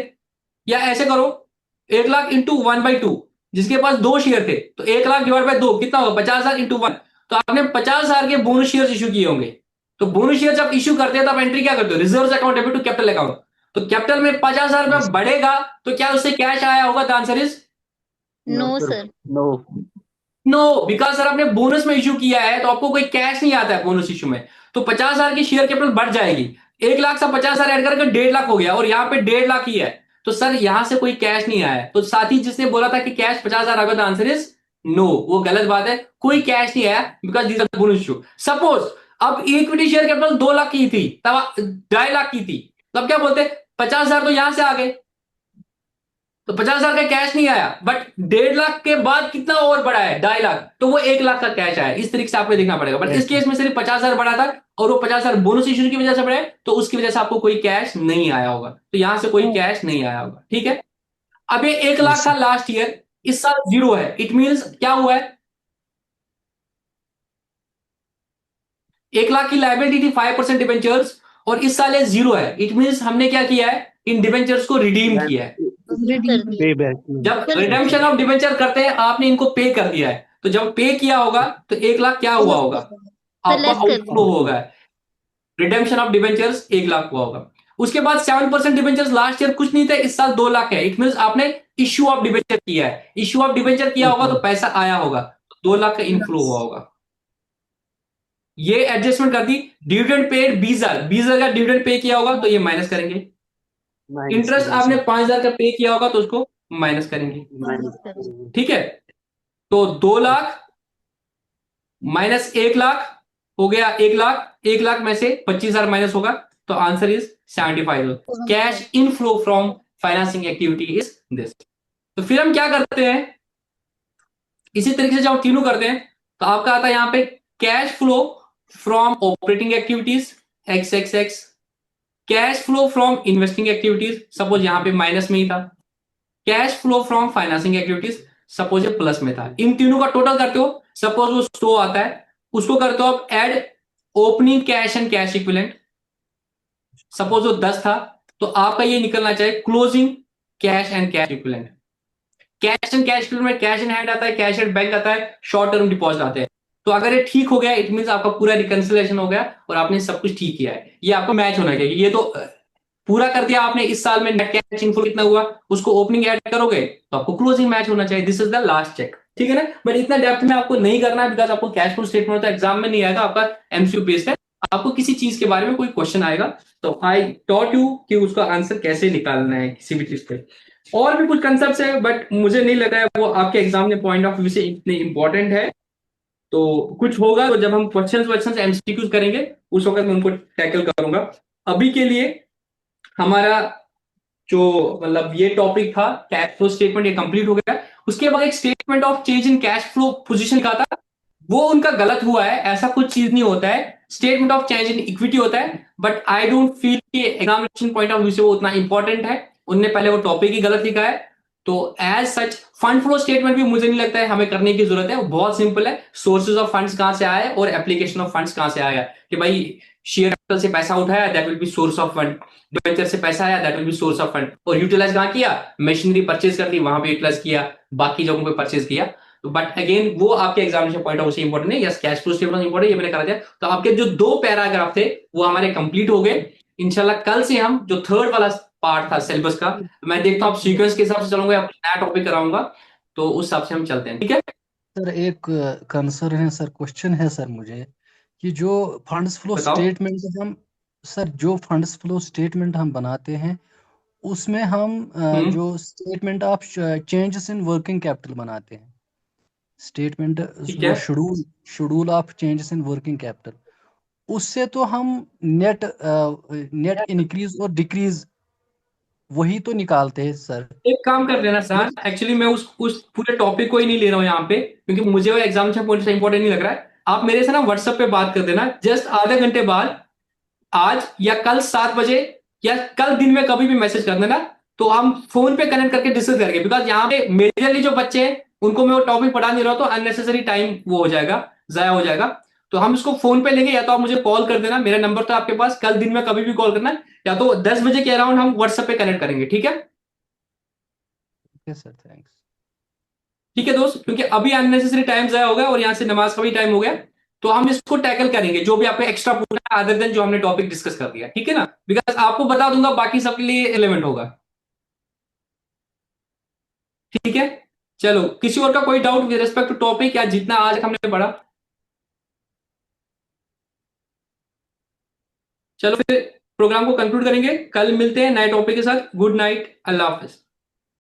या ऐसे करो 1 लाख इंटू 1/2, जिसके पास 2 शेयर थे, तो 1 लाख डिवाइड बाय 2 कितना होगा? 50,000 इंटू 1। तो आपने 50,000 के बोनस शेयर इशू किए होंगे। तो बोनस शेयर जब इशू करते हैं तो आप एंट्री क्या करते हो? Reserve account debit to capital account. तो कैपिटल में 50,000 रुपया यस बढ़ेगा, तो क्या उससे कैश आया होगा? The answer is no no sir. Sir. No. No, because sir आपने बोनस में इशू किया है तो आपको कोई कैश नहीं आता है बोनस इशू में। तो 50,000 की शेयर कैपिटल बढ़ जाएगी। 1 लाख से 50,000 ऐड करके 1.5 लाख हो गया, और यहाँ पे 1.5 लाख ही है। तो सर यहां से कोई कैश नहीं आया है। तो साथ ही जिसने बोला था कि कैश 50,000 आएगा, द आंसर इज नो, वो गलत बात है। कोई कैश नहीं आया because this are bonus issue. Suppose अब इक्विटी शेयर कैपिटल 2 लाख की थी, तब 2.5 लाख की थी, तब क्या बोलते? 50,000 तो यहां से आ गए, तो 50,000 का कैश नहीं आया, बट 1.5 लाख के बाद कितना और बढ़ा है, 2.5 लाख, तो वो 1 लाख का कैश आया। इस तरीके से आपको देखना पड़ेगा। बट इस केस में सिर्फ 50,000 बढ़ा था और वो 50,000 बोनस इश्यू की वजह से बढ़ा है, तो उसकी वजह से आपको कोई कैश नहीं आया होगा, तो यहां से कोई कैश नहीं आया होगा। ठीक है, अब ये 1 लाख था लास्ट ईयर, इस साल 0 है। इट मीन्स क्या हुआ है, 1 लाख की लाइबिलिटी थी 5% डिबेंचर्स, और इस साल ये 0 है। इट मीन्स हमने क्या किया है, इन डिबेंचर्स को रिडीम किया है। कर दिया। पे बैक जब चलो रिडेम्पशन ऑफ डिबेंचर करते हैं, आपने इनको पे कर दिया है, तो जब पे किया होगा तो 1 लाख क्या हुआ होगा, सर आपका लेस कर आउटफ्लो दिया। होगा। रिडेम्पशन ऑफ डिबेंचर्स 1 लाख हुआ होगा। उसके बाद 7% डिबेंचर्स लास्ट ईयर कुछ नहीं थे, इस साल 2 लाख है। इट मीन आपने इश्यू ऑफ डिबेंचर किया है, इश्यू ऑफ डिबेंचर किया होगा तो पैसा आया होगा, तो 2 लाख का इनफ्लो हुआ होगा। ये एडजस्टमेंट कर दी। डिविडेंड पेड 20,000, 20,000 का डिविडेंड पे किया होगा तो ये माइनस करेंगे। माइनस इंटरेस्ट करेंगे आपने सर, 5,000 का पे किया होगा तो उसको माइनस करेंगे। माइनस कर दिया। करेंगे। ठीक है, तो 2 लाख माइनस 1 लाख हो गया 1 लाख। 1 लाख में से 25,000 माइनस होगा, तो answer is 75। Cash inflow from financing activity is this. तो फिर हम क्या करते हैं, इसी तरीके से जब हम तीनों करते हैं तो आपका आता है यहां पे cash flow from operating activities x x x, cash flow from investing activities, suppose यहां पे माइनस में ही था। Cash flow from financing activities, suppose ये प्लस में था। इन तीनों का टोटल करते हो, सपोज वो 100 आता है, उसको करते हो आप add opening cash and cash equivalent, suppose वो 10 था, तो आपका ये निकलना चाहिए closing cash and cash equivalent. Cash and cash equivalent में कैश इन हैंड आता है, कैश एट बैंक आता है, शॉर्ट टर्म डिपॉजिट आते हैं। तो अगर ये ठीक हो गया, इट मीन आपका पूरा रिकंसिलेशन हो गया और आपने सब कुछ ठीक किया है। ये आपको मैच होना चाहिए। ये तो पूरा कर दिया आपने, इस साल में नेट कैश इनफ्लो कितना हुआ, उसको ओपनिंग ऐड करोगे तो आपको क्लोजिंग मैच होना चाहिए। This is the last check. ठीक है ना, बट इतना डेप्थ में आपको नहीं करना है, बिकॉज आपको कैश फ्लो स्टेटमेंट तो एग्जाम में नहीं आएगा, आपका एमसीक्यू बेस्ड है। आपको किसी चीज के बारे में कोई क्वेश्चन आएगा तो आई टॉट यू कि उसका आंसर कैसे निकालना है किसी भी चीज पे। और भी कुछ कंसेप्ट है, बट मुझे नहीं लग रहा है वो आपके एग्जाम के पॉइंट ऑफ व्यू से इतने इंपॉर्टेंट है। तो कुछ होगा तो जब हम क्वेश्चन एमसीक्यूज करेंगे उस वक्त मैं उनको टैकल करूंगा। अभी के लिए हमारा जो मतलब ये टॉपिक था कैश फ्लो स्टेटमेंट, ये कंप्लीट हो गया। उसके बाद एक statement of change in cash flow position का था, वो उनका गलत हुआ है। ऐसा कुछ चीज नहीं होता है, statement of change in equity होता है। बट आई डोंट फील कि एग्जामिनेशन पॉइंट ऑफ व्यू से वो उतना इंपॉर्टेंट है। उनने पहले वो टॉपिक ही गलत लिखा है। तो as such fund flow statement भी मुझे नहीं लगता है हमें करने की जरूरत है, वो बहुत सिंपल है। सोर्सेज ऑफ फंड्स कहां से आए और एप्लीकेशन ऑफ फंड्स कहां से आया, कि भाई शेयर कैपिटल से पैसा उठाया, that will be source of fund. Debenture से पैसा आया, that will be source of fund. और यूटिलाइज कहां किया, मशीनरी परचेज कर ली, वहां पे यूटिलाइज किया, बाकी जगहों पे परचेज किया। तो बट अगेन वो आपके एग्जामिनेशन पॉइंट ऑफ व्यू से इंपॉर्टेंट है। Yes, cash flow statement important, ये मैंने करा दिया। तो आपके जो 2 पैराग्राफ थे वो हमारे कंप्लीट हो गए। इंशाल्लाह कल से हम जो थर्ड वाला पार्ट था सिलेबस का, मैं देखता हूँ आप सीक्वेंस के हिसाब से चलूंगा या नया टॉपिक कराऊंगा, तो उस हिसाब से हम चलते हैं। ठीक है, सर एक कंसर्न है सर, क्वेश्चन है सर मुझे कि जो फंड्स फ्लो बताओ। स्टेटमेंट हम, सर जो फंड्स फ्लो स्टेटमेंट हम बनाते हैं उसमें हम हम्म, जो statement of changes in working capital बनाते हैं, स्टेटमेंट ठीक वो है। Schedule schedule of changes in working capital, उससे तो हम नेट नेट इंक्रीज और डिक्रीज वही तो निकालते हैं सर। एक काम कर लेना सर, एक्चुअली मैं उस पूरे टॉपिक को ही नहीं ले रहा हूँ यहाँ पे, क्योंकि मुझे वो एग्जामिनेशन पॉइंट से इंपॉर्टेंट नहीं लग रहा है। आप मेरे से ना व्हाट्सएप पे बात कर देना जस्ट आधे घंटे बाद, आज या कल 7 बजे, या कल दिन में कभी भी मैसेज कर देना, तो हम फोन पे कनेक्ट करके डिस्कस करेंगे। बिकॉज यहाँ पे मेजरली जो बच्चे हैं उनको मैं वो टॉपिक पढ़ा नहीं रहा हूं, तो अननेसेसरी टाइम वो हो जाएगा, जाया हो जाएगा। तो हम इसको फोन पे लेंगे, या तो आप मुझे कॉल कर देना, मेरा नंबर तो आपके पास, कल दिन में कभी भी कॉल करना, या तो 10 बजे के अराउंड हम व्हाट्सएप पे कनेक्ट करेंगे। ठीक है, सर थैंक्स। ठीक है दोस्त, क्योंकि अभी अननेसेसरी टाइम जाया हो गया और यहाँ से नमाज का भी टाइम हो गया। तो हम इसको टैकल करेंगे जो भी आपको एक्स्ट्रा पूछना है, अदर देन जो हमने टॉपिक डिस्कस कर दिया। ठीक है ना, बिकॉज आपको बता दूंगा, बाकी सबके लिए रिलेवेंट होगा। ठीक है, चलो, किसी और का कोई doubt with respect to topic या जितना आज हमने पढ़ा? चलो फिर प्रोग्राम को कंक्लूड करेंगे, कल मिलते हैं नए टॉपिक के साथ। गुड नाइट, अल्लाह हाफिज।